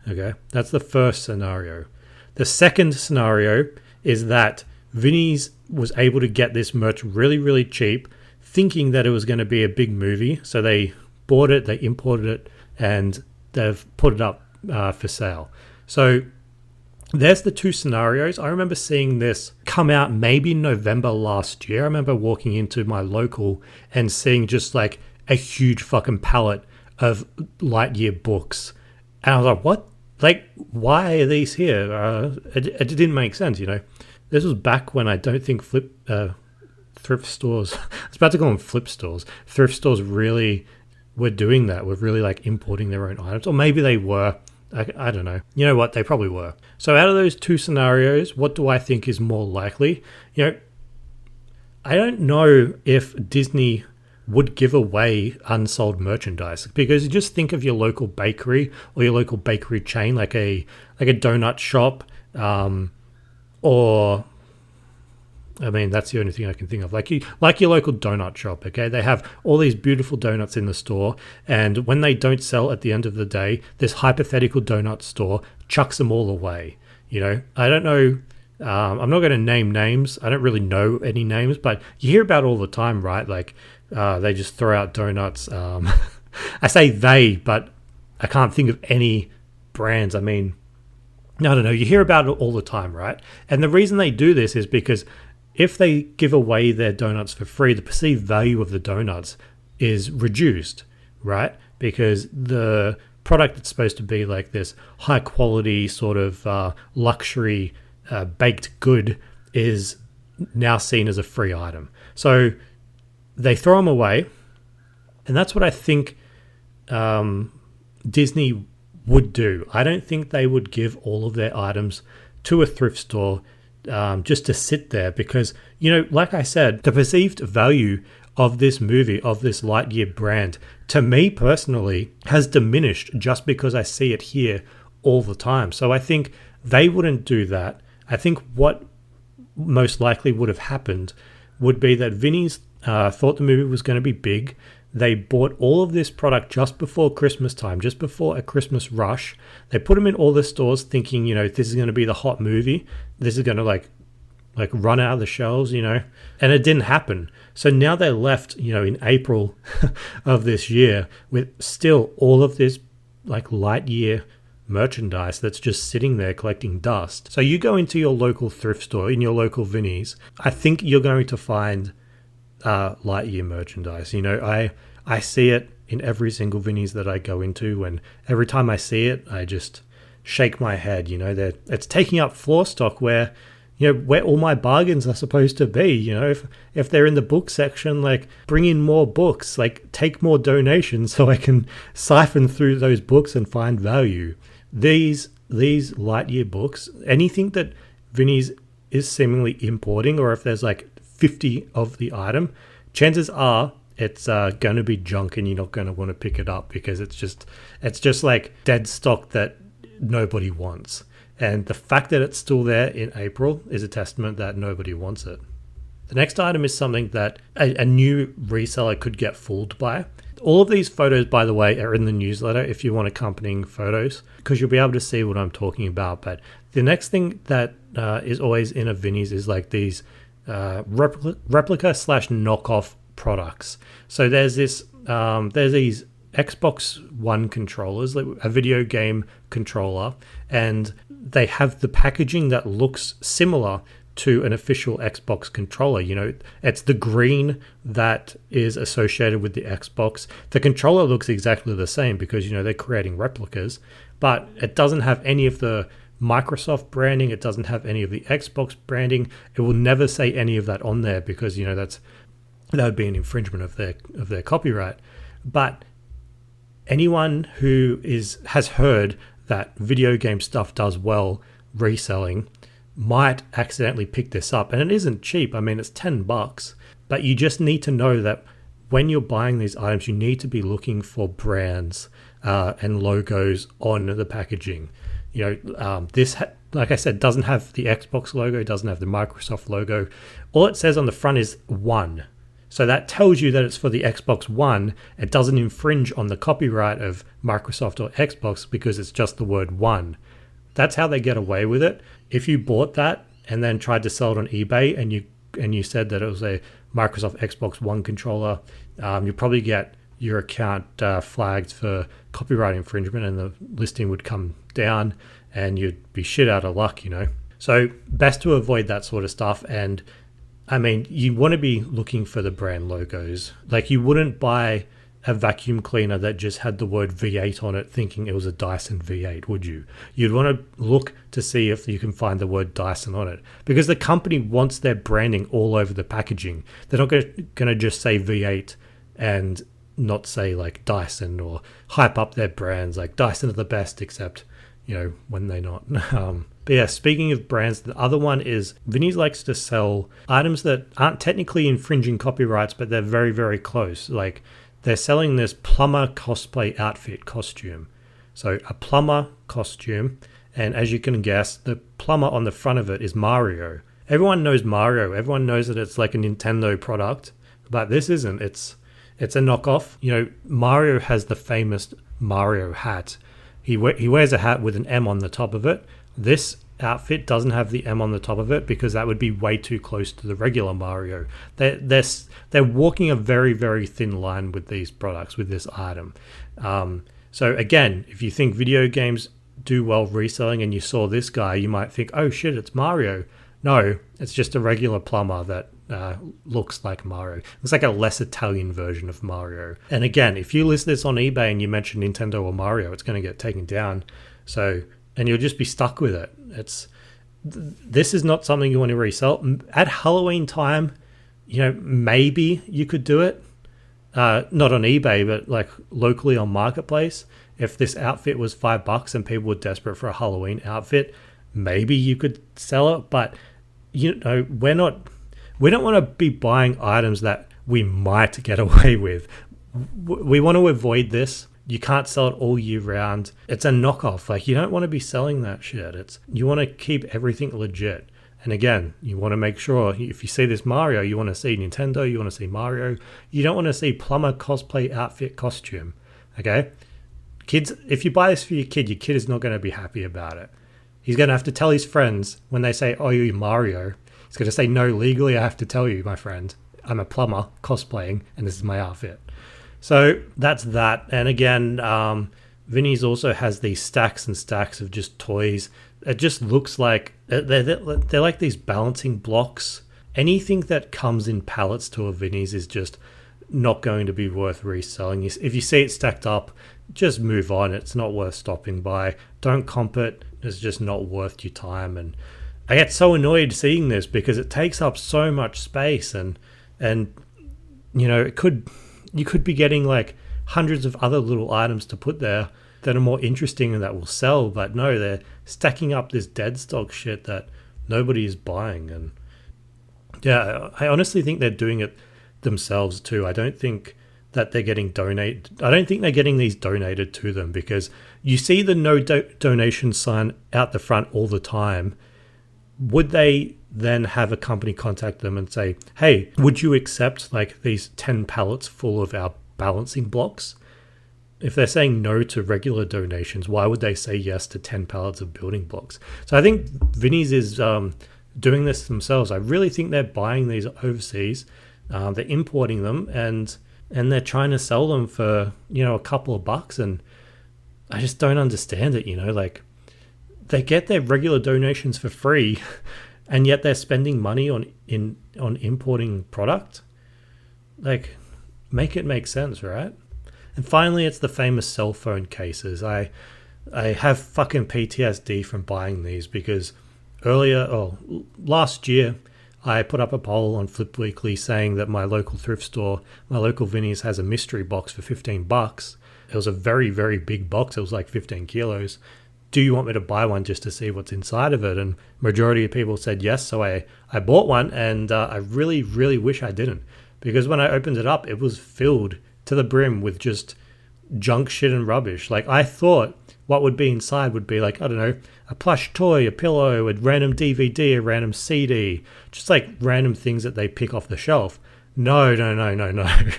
Okay, that's the first scenario. The second scenario is that Vinnie's was able to get this merch really, really cheap, thinking that it was going to be a big movie, so they bought it, they imported it, and they've put it up for sale. So there's the two scenarios. I remember seeing this come out maybe in November last year. I remember walking into my local and seeing just like a huge fucking pallet of Lightyear books. And I was like, what Like, why are these here? It didn't make sense, This was back when I don't think thrift stores, I was about to call them flip stores. Thrift stores really were doing that. Were really like importing their own items. Or maybe they were. I don't know. You know what? They probably were. So out of those two scenarios, what do I think is more likely? I don't know if Disney would give away unsold merchandise, because you just think of your local bakery or your local bakery chain, like a donut shop, or I mean, that's the only thing I can think of. Like your local donut shop, okay? They have all these beautiful donuts in the store, and when they don't sell at the end of the day, this hypothetical donut store chucks them all away. I don't know. I'm not going to name names. I don't really know any names, but you hear about it all the time, right? Like they just throw out donuts. I say they, but I can't think of any brands. I mean, I don't know. You hear about it all the time, right? And the reason they do this is because if they give away their donuts for free, the perceived value of the donuts is reduced, right? Because the product that's supposed to be like this high quality sort of luxury baked good is now seen as a free item. So they throw them away. And that's what I think Disney would do. I don't think they would give all of their items to a thrift store just to sit there, because, like I said, the perceived value of this movie, of this Lightyear brand, to me personally, has diminished just because I see it here all the time. So I think they wouldn't do that. I think what most likely would have happened would be that Vinnie's thought the movie was going to be big. They bought all of this product just before Christmas time, just before a Christmas rush. They put them in all the stores thinking, this is going to be the hot movie. This is going to like run out of the shelves, and it didn't happen. So now they're left, in April of this year with still all of this like Lightyear merchandise that's just sitting there collecting dust. So you go into your local thrift store, in your local Vinnie's, I think you're going to find Lightyear merchandise. I see it in every single Vinnie's that I go into, and every time I see it, I just shake my head. It's taking up floor stock where all my bargains are supposed to be. If they're in the book section, like, bring in more books, like take more donations so I can siphon through those books and find value. These Lightyear books, anything that Vinnie's is seemingly importing, or if there's like 50 of the item, chances are it's going to be junk and you're not going to want to pick it up, because it's just like dead stock that nobody wants. And the fact that it's still there in April is a testament that nobody wants it. The next item is something that a new reseller could get fooled by. All of these photos, by the way, are in the newsletter if you want accompanying photos, because you'll be able to see what I'm talking about. But the next thing that is always in a Vinnie's is like these replica slash knockoff products. So there's these Xbox One controllers, like a video game controller, and they have the packaging that looks similar to an official Xbox controller. It's the green that is associated with the Xbox. The controller looks exactly the same because, they're creating replicas, but it doesn't have any of the Microsoft branding. It doesn't have any of the Xbox branding. It will never say any of that on there because, that would be an infringement of their copyright. But anyone who has heard that video game stuff does well reselling might accidentally pick this up. And it isn't cheap. I mean, it's $10, but you just need to know that when you're buying these items, you need to be looking for brands and logos on the packaging. This, like I said, doesn't have the Xbox logo, doesn't have the Microsoft logo. All it says on the front is One. So that tells you that it's for the Xbox One. It doesn't infringe on the copyright of Microsoft or Xbox because it's just the word One. That's how they get away with it. If you bought that and then tried to sell it on eBay and you said that it was a Microsoft Xbox One controller, you probably get your account flagged for copyright infringement, and the listing would come down and you'd be shit out of luck, So best to avoid that sort of stuff. And I mean, you want to be looking for the brand logos. Like, you wouldn't buy a vacuum cleaner that just had the word V8 on it thinking it was a Dyson V8, would you? You'd want to look to see if you can find the word Dyson on it, because the company wants their branding all over the packaging. They're not going to just say V8 and not say like Dyson, or hype up their brands like Dyson are the best, except, when they're not. But yeah, speaking of brands, the other one is Vinny's likes to sell items that aren't technically infringing copyrights, but they're very, very close. Like, they're selling this plumber cosplay outfit costume. So a plumber costume, and as you can guess, the plumber on the front of it is Mario. Everyone knows Mario. Everyone knows that it's like a Nintendo product, but this isn't. It's a knockoff. Mario has the famous Mario hat. He wears a hat with an M on the top of it. This outfit doesn't have the M on the top of it because that would be way too close to the regular Mario. They're walking a very, very thin line with these products, with this item. So again, if you think video games do well reselling and you saw this guy, you might think, oh shit, it's Mario. No, it's just a regular plumber that looks like Mario. It's like a less Italian version of Mario. And again, if you list this on eBay and you mention Nintendo or Mario, it's going to get taken down. And you'll just be stuck with it. This is not something you want to resell. At Halloween time, maybe you could do it. Not on eBay, but like locally on Marketplace. If this outfit was $5 and people were desperate for a Halloween outfit, maybe you could sell it. But we don't want to be buying items that we might get away with. We want to avoid this. You can't sell it all year round. It's a knockoff. Like, you don't want to be selling that shit. You want to keep everything legit. And again, you want to make sure if you see this Mario, you want to see Nintendo, you want to see Mario. You don't want to see plumber cosplay outfit costume. Okay? Kids, if you buy this for your kid is not going to be happy about it. He's going to have to tell his friends when they say, oh, you're Mario. He's going to say, no, legally I have to tell you, my friend. I'm a plumber cosplaying and this is my outfit. So that's that. And again, Vinny's also has these stacks and stacks of just toys. It just looks like they're like these balancing blocks. Anything that comes in pallets to a Vinny's is just not going to be worth reselling. If you see it stacked up, just move on. It's not worth stopping by. Don't comp it. It's just not worth your time. And I get so annoyed seeing this because it takes up so much space, and you could be getting like hundreds of other little items to put there that are more interesting and that will sell, but no, they're stacking up this dead stock shit that nobody is buying. And yeah, I honestly think they're doing it themselves too. I don't think that they're getting donated. I don't think they're getting these donated to them, because you see the no donation sign out the front all the time. Would they then have a company contact them and say, hey, would you accept like these 10 pallets full of our balancing blocks? If they're saying no to regular donations, why would they say yes to 10 pallets of building blocks? So I think Vinny's is doing this themselves. I really think they're buying these overseas. They're importing them and they're trying to sell them for, a couple of bucks. And I just don't understand it, like they get their regular donations for free and yet they're spending money on importing product. Like, make it make sense, right? And finally, it's the famous cell phone cases. I have fucking PTSD from buying these because last year, I put up a poll on Flip Weekly saying that my local thrift store, my local Vinny's, has a mystery box for $15. It was a very, very big box. It was like 15 kilos. Do you want me to buy one just to see what's inside of it? And majority of people said yes. So I bought one, and I really, really wish I didn't, because when I opened it up, it was filled to the brim with just junk shit and rubbish. Like, I thought what would be inside would be like, I don't know, a plush toy, a pillow, a random DVD, a random CD, just like random things that they pick off the shelf. No. No.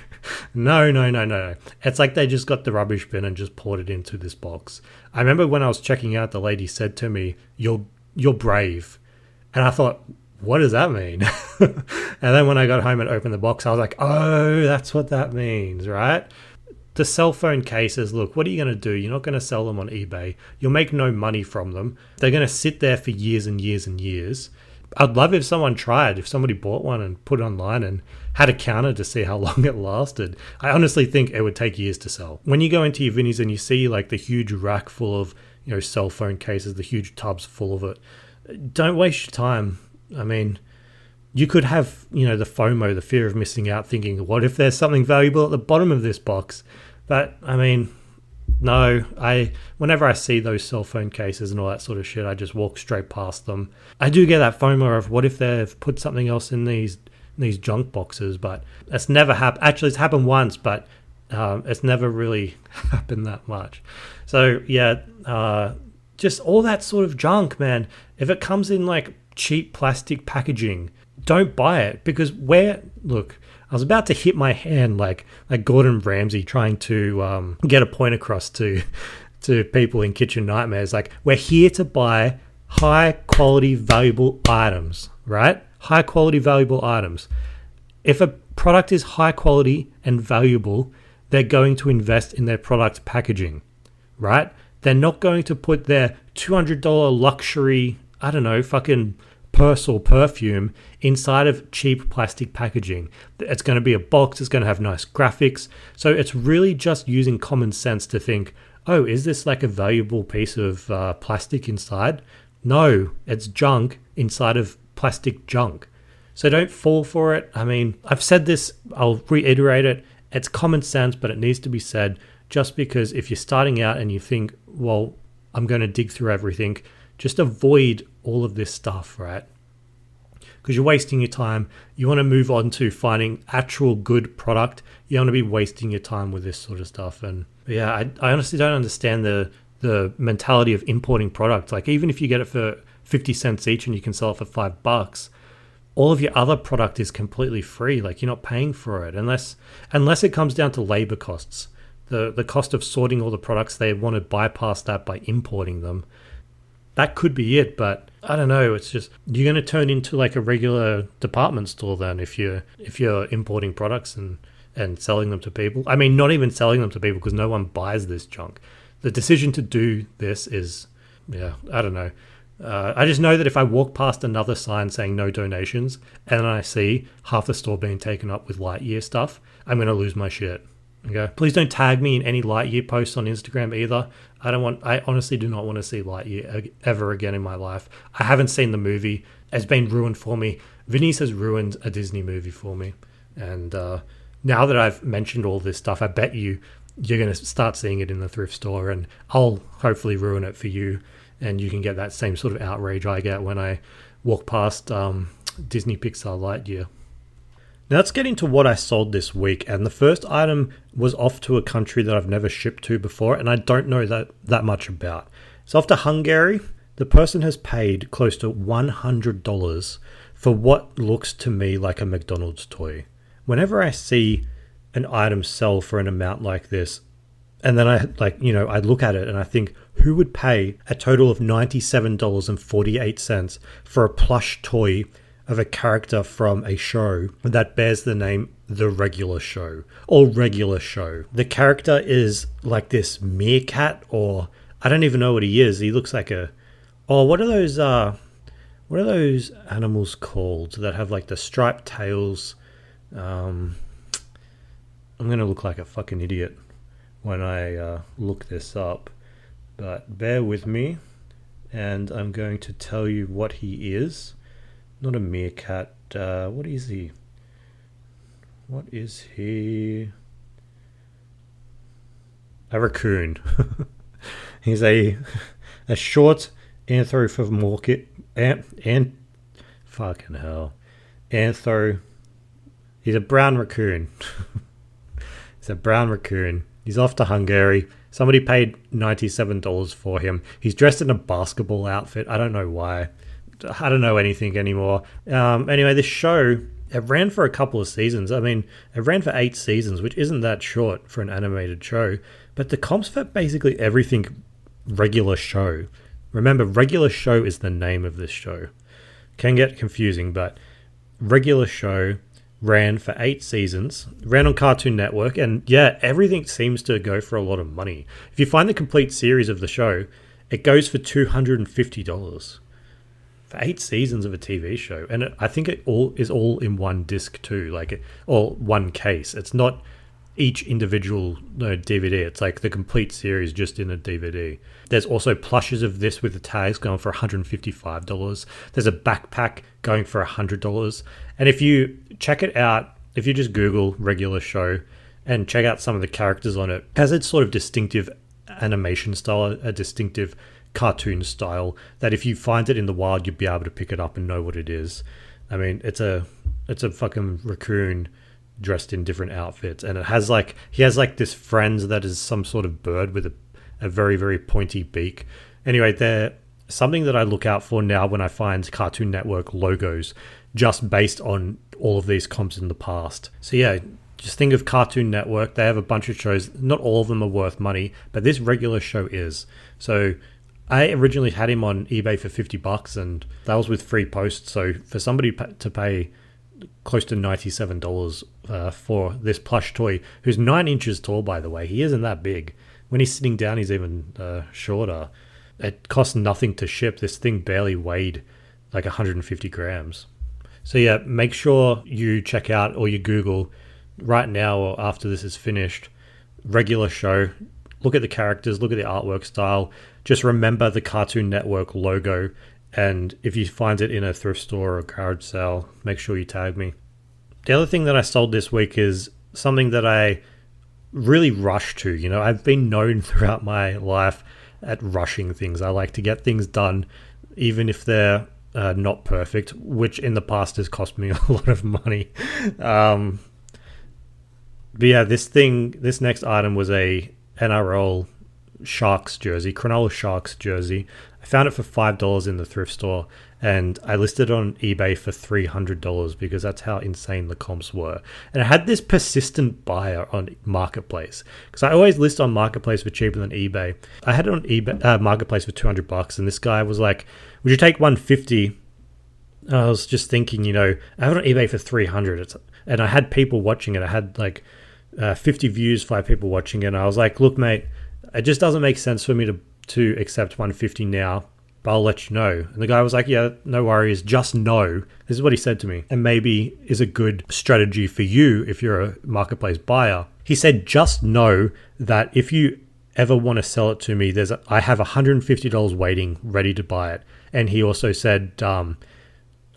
It's like they just got the rubbish bin and just poured it into this box. I remember when I was checking out, the lady said to me, you're brave. And I thought, what does that mean? And then when I got home and opened the box, I was like, oh, that's what that means, right? The cell phone cases, look, what are you going to do? You're not going to sell them on eBay. You'll make no money from them. They're going to sit there for years and years and years. I'd love if someone tried, if somebody bought one and put it online and had a counter to see how long it lasted. I honestly think it would take years to sell. When you go into your Vinnies and you see like the huge rack full of, cell phone cases, the huge tubs full of it, don't waste your time. I mean, you could have, the FOMO, the fear of missing out, thinking, what if there's something valuable at the bottom of this box? But I mean, no, whenever I see those cell phone cases and all that sort of shit, I just walk straight past them. I do get that FOMO of what if they've put something else in these junk boxes, but it's never happened. Actually, it's happened once, but it's never really happened that much. So yeah, just all that sort of junk, man. If it comes in like cheap plastic packaging, don't buy it, because look, I was about to hit my hand like Gordon Ramsay trying to get a point across to people in Kitchen Nightmares. Like, we're here to buy high quality, valuable items, right? High quality, valuable items. If a product is high quality and valuable, they're going to invest in their product packaging, right? They're not going to put their $200 luxury, I don't know, fucking purse or perfume inside of cheap plastic packaging. It's going to be a box. It's going to have nice graphics. So it's really just using common sense to think, oh, is this like a valuable piece of plastic inside? No, it's junk inside of plastic junk. So don't fall for it. I mean, I've said this, I'll reiterate it. It's common sense, but it needs to be said, just because if you're starting out and you think, well, I'm going to dig through everything, just avoid all of this stuff, right? Because you're wasting your time. You want to move on to finding actual good product. You want to be wasting your time with this sort of stuff. And yeah, I honestly don't understand the mentality of importing products. Like, even if you get it for 50 cents each and you can sell it for $5, all of your other product is completely free. Like, you're not paying for it unless it comes down to labor costs. The cost of sorting all the products, they want to bypass that by importing them. That could be it, but I don't know. It's just, you're going to turn into like a regular department store then if you're importing products and selling them to people. I mean, not even selling them to people, because no one buys this junk. The decision to do this is, I don't know. I just know that if I walk past another sign saying no donations and I see half the store being taken up with Lightyear stuff, I'm going to lose my shit. Okay. Please don't tag me in any Lightyear posts on Instagram either. I honestly do not want to see Lightyear ever again in my life. I haven't seen the movie. It's been ruined for me. Vinny's has ruined a Disney movie for me. And now that I've mentioned all this stuff, I bet you're going to start seeing it in the thrift store, and I'll hopefully ruin it for you. And you can get that same sort of outrage I get when I walk past Disney Pixar Lightyear. Now let's get into what I sold this week, and the first item was off to a country that I've never shipped to before, and I don't know that much about. It's off to Hungary. The person has paid close to $100 for what looks to me like a McDonald's toy. Whenever I see an item sell for an amount like this, and then I look at it and I think, who would pay a total of $97.48 for a plush toy of a character from a show that bears the name The Regular Show or Regular Show? The character is like this meerkat, or I don't even know what he is. He looks like what are those animals called that have like the striped tails? I'm going to look like a fucking idiot when I look this up, but bear with me and I'm going to tell you what he is. Not a meerkat. What is he? What is he? A raccoon. He's a short anthropomorphic fucking hell. He's a brown raccoon. He's a brown raccoon. He's off to Hungary. Somebody paid $97 for him. He's dressed in a basketball outfit. I don't know why. I don't know anything anymore. Anyway, this show, it ran for a couple of seasons. I mean, it ran for 8 seasons, which isn't that short for an animated show. But the comps for basically everything Regular Show. Remember, Regular Show is the name of this show. Can get confusing, but Regular Show ran for 8 seasons, ran on Cartoon Network, and yeah, everything seems to go for a lot of money. If you find the complete series of the show, it goes for $250. for 8 seasons of a TV show. And I think it all is all in one disc too, or one case. It's not each individual DVD. It's like the complete series just in a DVD. There's also plushes of this with the tags going for $155. There's a backpack going for $100. And if you check it out, if you just Google regular show and check out some of the characters on it, it has its sort of distinctive animation style, a distinctive cartoon style that if you find it in the wild, you'd be able to pick it up and know what it is. I mean, it's a fucking raccoon dressed in different outfits, and he has this friend that is some sort of bird with a very, very pointy beak. Anyway, they're something that I look out for now when I find Cartoon Network logos just based on all of these comps in the past. So yeah, just think of Cartoon Network. They have a bunch of shows. Not all of them are worth money, but this regular show is. So I originally had him on eBay for $50, and that was with free post. So for somebody to pay close to $97 for this plush toy, who's 9 inches tall, by the way, he isn't that big. When he's sitting down, he's even shorter. It cost nothing to ship. This thing barely weighed like 150 grams. So yeah, make sure you check out or you Google right now or after this is finished, regular show. Look at the characters, look at the artwork style. Just remember the Cartoon Network logo. And if you find it in a thrift store or a garage sale, make sure you tag me. The other thing that I sold this week is something that I really rush to. I've been known throughout my life at rushing things. I like to get things done, even if they're not perfect, which in the past has cost me a lot of money. But yeah, this next item was a NRL Sharks jersey, Cronulla Sharks jersey. I found it for $5 in the thrift store, and I listed it on eBay for $300 because that's how insane the comps were. And I had this persistent buyer on Marketplace because I always list on Marketplace for cheaper than eBay. I had it on eBay Marketplace for $200, and this guy was like, "Would you take $150?" I was just thinking, I have it on eBay for $300, and I had people watching it. I had 50 views, 5 people watching it. And I was like, "Look, mate, it just doesn't make sense for me to accept $150 now, but I'll let you know." And the guy was like, "Yeah, no worries, just know." This is what he said to me, and maybe is a good strategy for you if you're a Marketplace buyer. He said, "Just know that if you ever want to sell it to me, I have $150 waiting, ready to buy it." And he also said, "I'm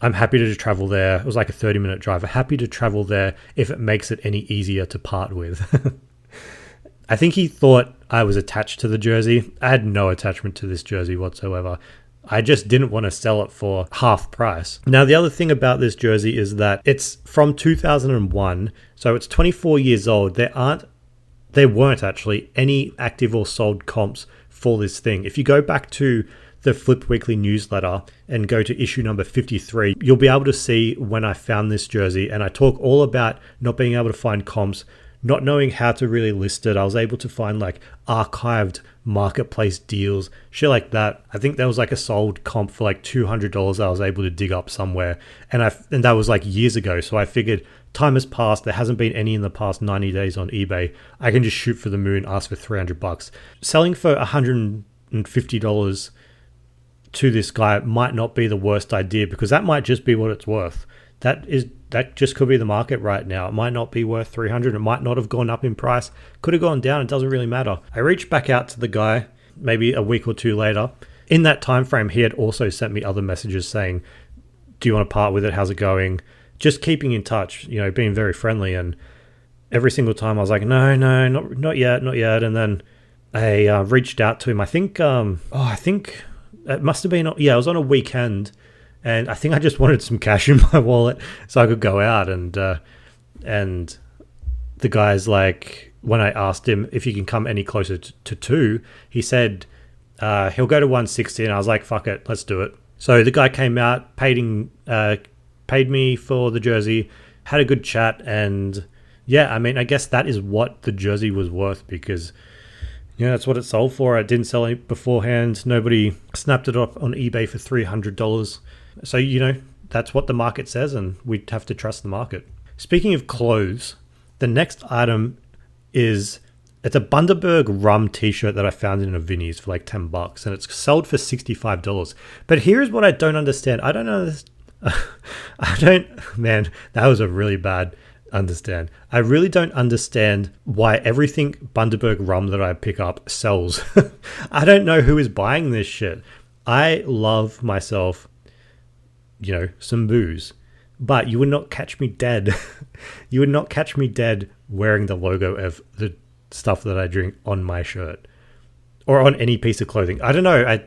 happy to travel there." It was like a 30-minute drive. I'm happy to travel there if it makes it any easier to part with. I think he thought I was attached to the jersey. I had no attachment to this jersey whatsoever. I just didn't want to sell it for half price. Now, the other thing about this jersey is that it's from 2001, so it's 24 years old. There weren't actually any active or sold comps for this thing. If you go back to the Flip Weekly newsletter and go to issue number 53, you'll be able to see when I found this jersey, and I talk all about not being able to find comps, not knowing how to really list it. I was able to find archived Marketplace deals, shit like that. I think there was a sold comp for $200 I was able to dig up somewhere, and that was years ago. So I figured time has passed. There hasn't been any in the past 90 days on eBay. I can just shoot for the moon, ask for $300. Selling for $150 to this guy might not be the worst idea, because that might just be what it's worth. That just could be the market right now. It might not be worth $300. It might not have gone up in price. Could have gone down. It doesn't really matter. I reached back out to the guy maybe a week or two later. In that time frame, he had also sent me other messages saying, "Do you want to part with it? How's it going?" Just keeping in touch, being very friendly. And every single time I was like, no, not yet. And then I reached out to him. I think it must have been, it was on a weekend. And I think I just wanted some cash in my wallet so I could go out. And the guy's like, when I asked him if he can come any closer to 2, he said he'll go to 160. And I was like, fuck it, let's do it. So the guy came out, paid me for the jersey, had a good chat. And yeah, I mean, I guess that is what the jersey was worth, because that's what it sold for. I didn't sell it beforehand. Nobody snapped it off on eBay for $300. So, that's what the market says, and we have to trust the market. Speaking of clothes, the next item is It's a Bundaberg rum t-shirt that I found in a Vinnie's for like $10, and it's sold for $65. But here's what I don't understand. I don't know this. Man, that was a really bad understand. I really don't understand why everything Bundaberg rum that I pick up sells. I don't know who is buying this shit. I love myself, some booze, but you would not catch me dead. You would not catch me dead wearing the logo of the stuff that I drink on my shirt or on any piece of clothing. I don't know.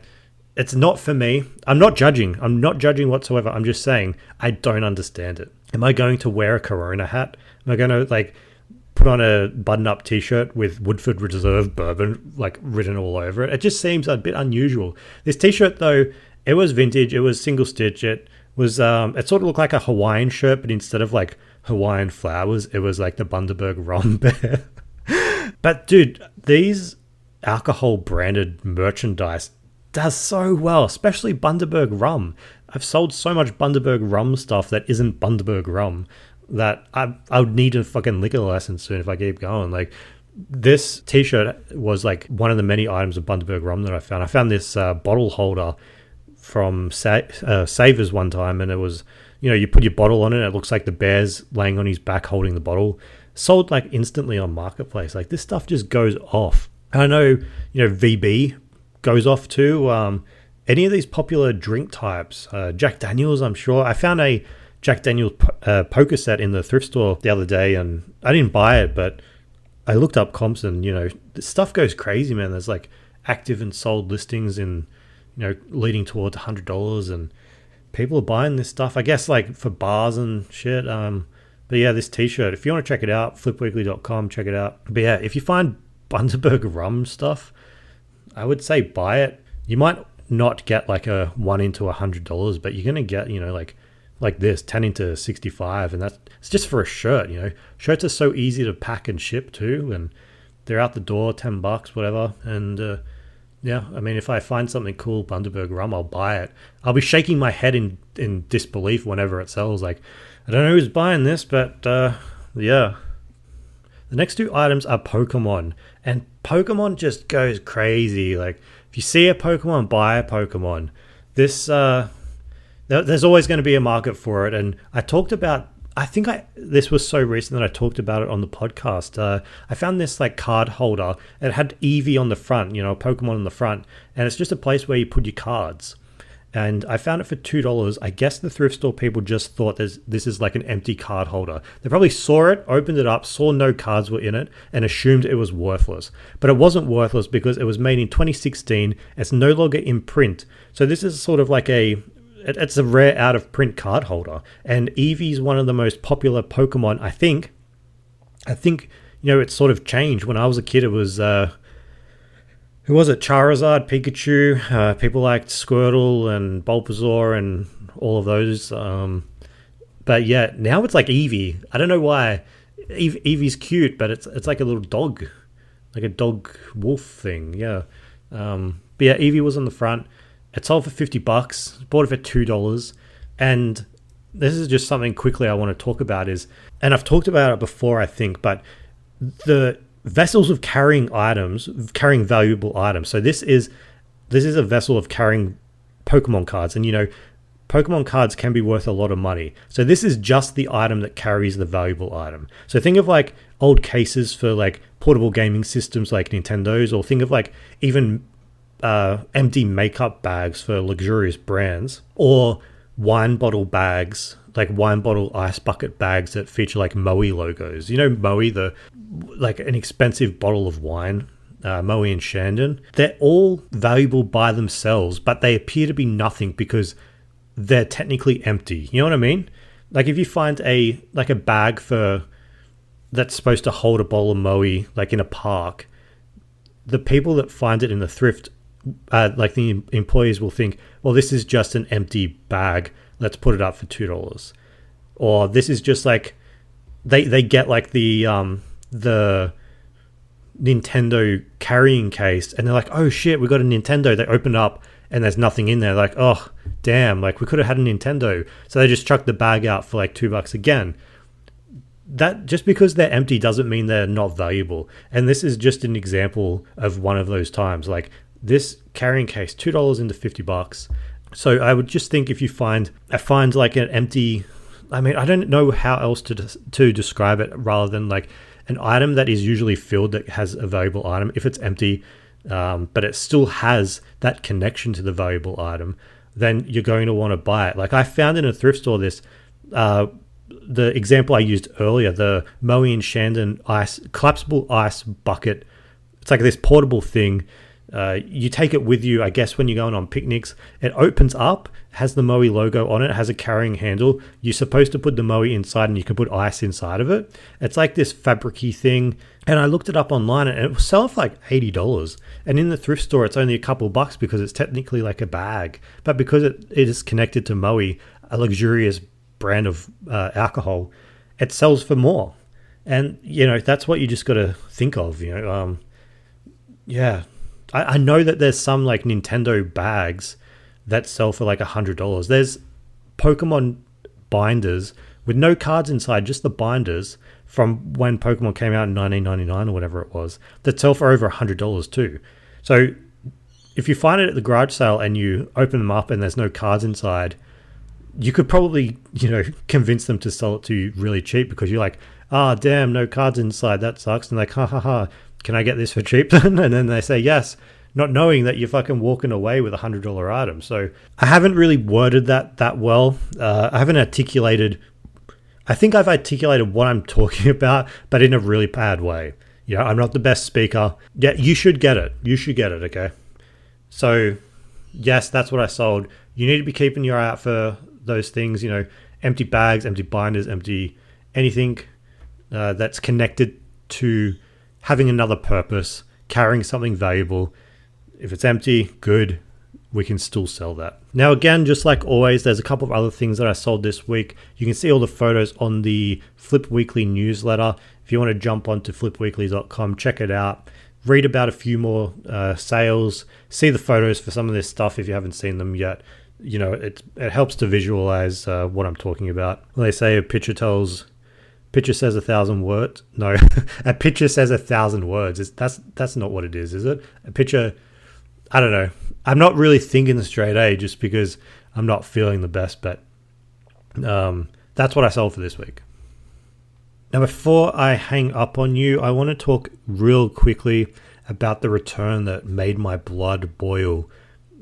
It's not for me. I'm not judging. I'm not judging whatsoever. I'm just saying I don't understand it. Am I going to wear a Corona hat? Am I going to put on a button-up t-shirt with Woodford Reserve bourbon written all over it? It just seems a bit unusual. This t-shirt though, it was vintage. It was single stitch. It was it sort of looked like a Hawaiian shirt, but instead of Hawaiian flowers, it was like the Bundaberg rum bear. But dude, these alcohol branded merchandise does so well, especially Bundaberg rum. I've sold so much Bundaberg rum stuff that isn't Bundaberg rum that I would need a fucking liquor license soon if I keep going. This t-shirt was one of the many items of Bundaberg rum that I found. I found this bottle holder from Savers one time, and it was, you put your bottle on it, and it looks like the bear's laying on his back holding the bottle. Sold instantly on Marketplace. This stuff just goes off. I know, VB goes off too. Any of these popular drink types, Jack Daniels, I'm sure. I found a Jack Daniels poker set in the thrift store the other day, and I didn't buy it, but I looked up comps, and this stuff goes crazy, man. There's active and sold listings in, leading towards $100, and people are buying this stuff, I guess, for bars and shit. But yeah, this t-shirt, if you want to check it out, flipweekly.com, check it out. But yeah, if you find Bundaberg rum stuff, I would say buy it. You might not get a 1 into $100, but you're going to get, like this 10 into 65. And it's just for a shirt, Shirts are so easy to pack and ship too. And they're out the door, $10, whatever. And yeah, I mean, if I find something cool, Bundaberg rum, I'll buy it. I'll be shaking my head in disbelief whenever it sells. I don't know who's buying this, but yeah. The next two items are Pokemon, and Pokemon just goes crazy. If you see a Pokemon, buy a Pokemon. This there's always going to be a market for it, and I talked about. This was so recent that I talked about it on the podcast. I found this card holder. It had Eevee on the front, Pokemon on the front, and it's just a place where you put your cards. And I found it for $2. I guess the thrift store people just thought this is an empty card holder. They probably saw it, opened it up, saw no cards were in it, and assumed it was worthless. But it wasn't worthless because it was made in 2016. It's no longer in print. So this is sort of it's a rare out of print card holder. And Eevee's one of the most popular Pokemon, I think. It's sort of changed. When I was a kid, it was... who was it? Charizard, Pikachu. People liked Squirtle and Bulbasaur and all of those. But yeah, now it's Eevee. I don't know why. Eevee's cute, but it's like a little dog. Like a dog wolf thing, yeah. But yeah, Eevee was on the front. It sold for $50. Bought it for $2. And this is just something quickly I want to talk about and I've talked about it before, I think, but the vessels of carrying valuable items. So this is a vessel of carrying Pokemon cards, and Pokemon cards can be worth a lot of money. So this is just the item that carries the valuable item. So think of old cases for portable gaming systems like Nintendo's, or think of even empty makeup bags for luxurious brands, or wine bottle bags, wine bottle ice bucket bags that feature Moe logos. Moe, an expensive bottle of wine, Moe and Shandon. They're all valuable by themselves, but they appear to be nothing because they're technically empty. You know what I mean? If you find a bag that's supposed to hold a bottle of Moe, in a park, the people that find it in the thrift, the employees will think, well, this is just an empty bag. Let's put it up for $2. Or this is just they get the Nintendo carrying case, and they're oh shit, we got a Nintendo. They open up and there's nothing in there. Oh damn, we could have had a Nintendo. So they just chuck the bag out for $2 again. that just because they're empty doesn't mean they're not valuable. And this is just an example of one of those times. Like this carrying case, $2 into $50. So I would just think if you find like an empty, I mean, I don't know how else to describe it rather than like an item that is usually filled that has a valuable item. If it's empty, but it still has that connection to the valuable item, then you're going to want to buy it. Like I found in a thrift store this, the example I used earlier, the Moe and Shandon collapsible ice bucket. It's like this portable thing. You take it with you, I guess, when you're going on picnics. It opens up, has the Moe logo on it, has a carrying handle. You're supposed to put the Moe inside and you can put ice inside of it. It's like this fabric-y thing. And I looked it up online and it was selling for like $80. And in the thrift store, it's only a couple bucks because it's technically like a bag. But because it is connected to Moe, a luxurious brand of alcohol, it sells for more. And, you know, that's what you just got to think of, you know. Yeah. I know that there's some like Nintendo bags that sell for like $100. There's Pokemon binders with no cards inside, just the binders from when Pokemon came out in 1999 or whatever it was, that sell for over $100 too. So if you find it at the garage sale and you open them up and there's no cards inside, you could probably, you know, convince them to sell it to you really cheap because you're like, damn, no cards inside, that sucks. And like, ha, can I get this for cheap then? And then they say yes, not knowing that you're fucking walking away with $100 item. So I haven't really worded that well. I haven't articulated, I think I've articulated what I'm talking about, but in a really bad way. You know, I'm not the best speaker. Yeah, you should get it. Okay? So yes, that's what I sold. You need to be keeping your eye out for those things, you know, empty bags, empty binders, empty anything that's connected to having another purpose, carrying something valuable. If it's empty, good, we can still sell that. Now, again, just like always, there's a couple of other things that I sold this week. You can see all the photos on the Flip Weekly newsletter. If you want to jump onto flipweekly.com, check it out. Read about a few more sales. See the photos for some of this stuff if you haven't seen them yet. You know, it helps to visualize what I'm talking about. When they say a picture says 1,000 words. No, a picture says 1,000 words. That's not what it is it? A picture, I don't know. I'm not really thinking straight A just because I'm not feeling the best, but that's what I sold for this week. Now, before I hang up on you, I want to talk real quickly about the return that made my blood boil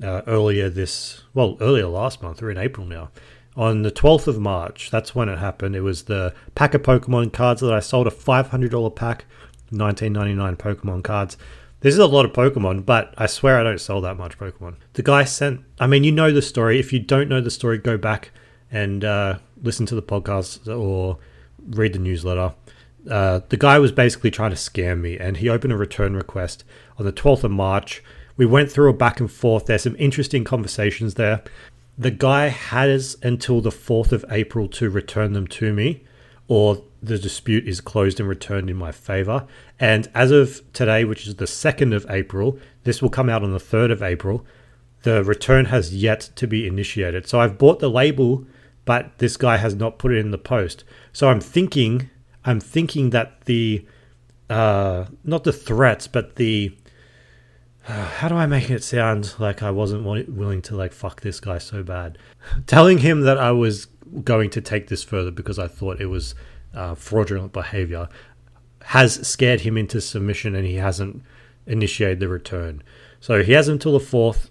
earlier last month. We're in April now. On the 12th of March, that's when it happened. It was the pack of Pokemon cards that I sold, a $500 pack, $19.99 Pokemon cards. This is a lot of Pokemon, but I swear I don't sell that much Pokemon. The guy you know the story. If you don't know the story, go back and listen to the podcast or read the newsletter. The guy was basically trying to scam me, and he opened a return request on the 12th of March. We went through a back and forth. There's some interesting conversations there. The guy has until the 4th of April to return them to me, or the dispute is closed and returned in my favor. And as of today, which is the 2nd of April, this will come out on the 3rd of April, the return has yet to be initiated. So I've bought the label, but this guy has not put it in the post. So I'm thinking that the, not the threats, but the, how do I make it sound like I wasn't willing to like fuck this guy so bad? Telling him that I was going to take this further because I thought it was fraudulent behavior has scared him into submission, and he hasn't initiated the return. So he has until the 4th.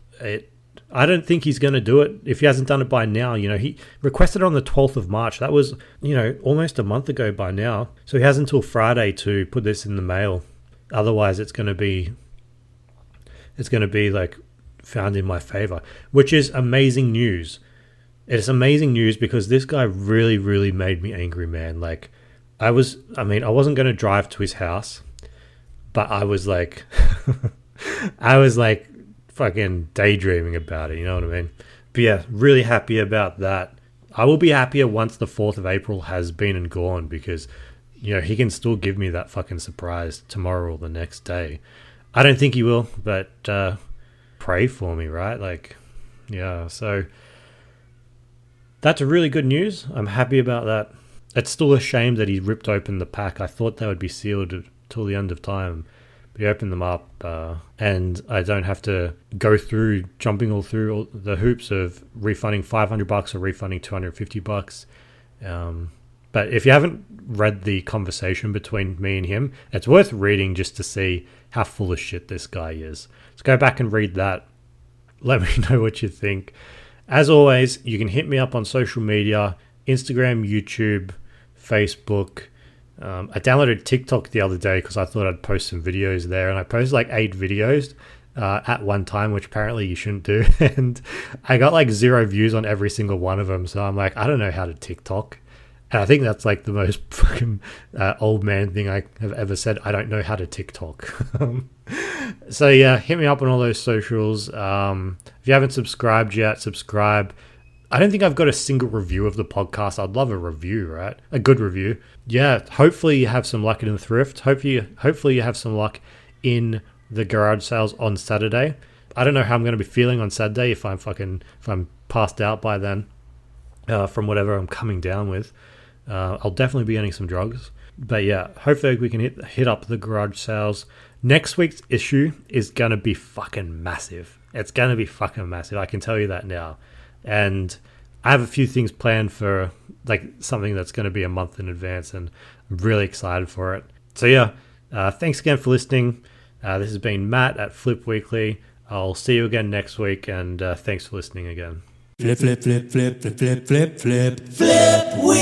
I don't think he's going to do it if he hasn't done it by now. You know, he requested it on the 12th of March. That was, you know, almost a month ago by now. So he has until Friday to put this in the mail. Otherwise, it's going to be like found in my favor, which is amazing news. It's amazing news because this guy really, really made me angry, man. Like I wasn't going to drive to his house, but I was like, fucking daydreaming about it. You know what I mean? But yeah, really happy about that. I will be happier once the 4th of April has been and gone because, you know, he can still give me that fucking surprise tomorrow or the next day. I don't think he will, but pray for me, right? Like, yeah, so that's really good news. I'm happy about that. It's still a shame that he ripped open the pack. I thought they would be sealed till the end of time. But he opened them up, and I don't have to go through jumping all through all the hoops of refunding $500 or refunding $250. But if you haven't read the conversation between me and him, it's worth reading just to see how full of shit this guy is. So go back and read that. Let me know what you think. As always, you can hit me up on social media, Instagram, YouTube, Facebook. I downloaded TikTok the other day because I thought I'd post some videos there, and I posted like 8 videos at one time, which apparently you shouldn't do. And I got like 0 views on every single one of them. So I'm like, I don't know how to TikTok. And I think that's like the most fucking old man thing I have ever said. I don't know how to TikTok. So yeah, hit me up on all those socials. If you haven't subscribed yet, subscribe. I don't think I've got a single review of the podcast. I'd love a review, right? A good review. Yeah, hopefully you have some luck in the thrift. Hopefully you have some luck in the garage sales on Saturday. I don't know how I'm going to be feeling on Saturday if I'm passed out by then from whatever I'm coming down with. I'll definitely be getting some drugs. But yeah, hopefully we can hit up the garage sales. Next week's issue is going to be fucking massive. It's going to be fucking massive. I can tell you that now. And I have a few things planned for like something that's going to be a month in advance, and I'm really excited for it. So yeah, thanks again for listening. This has been Matt at Flip Weekly. I'll see you again next week, and thanks for listening again. Flip, flip, flip, flip, flip, flip, flip, flip, flip.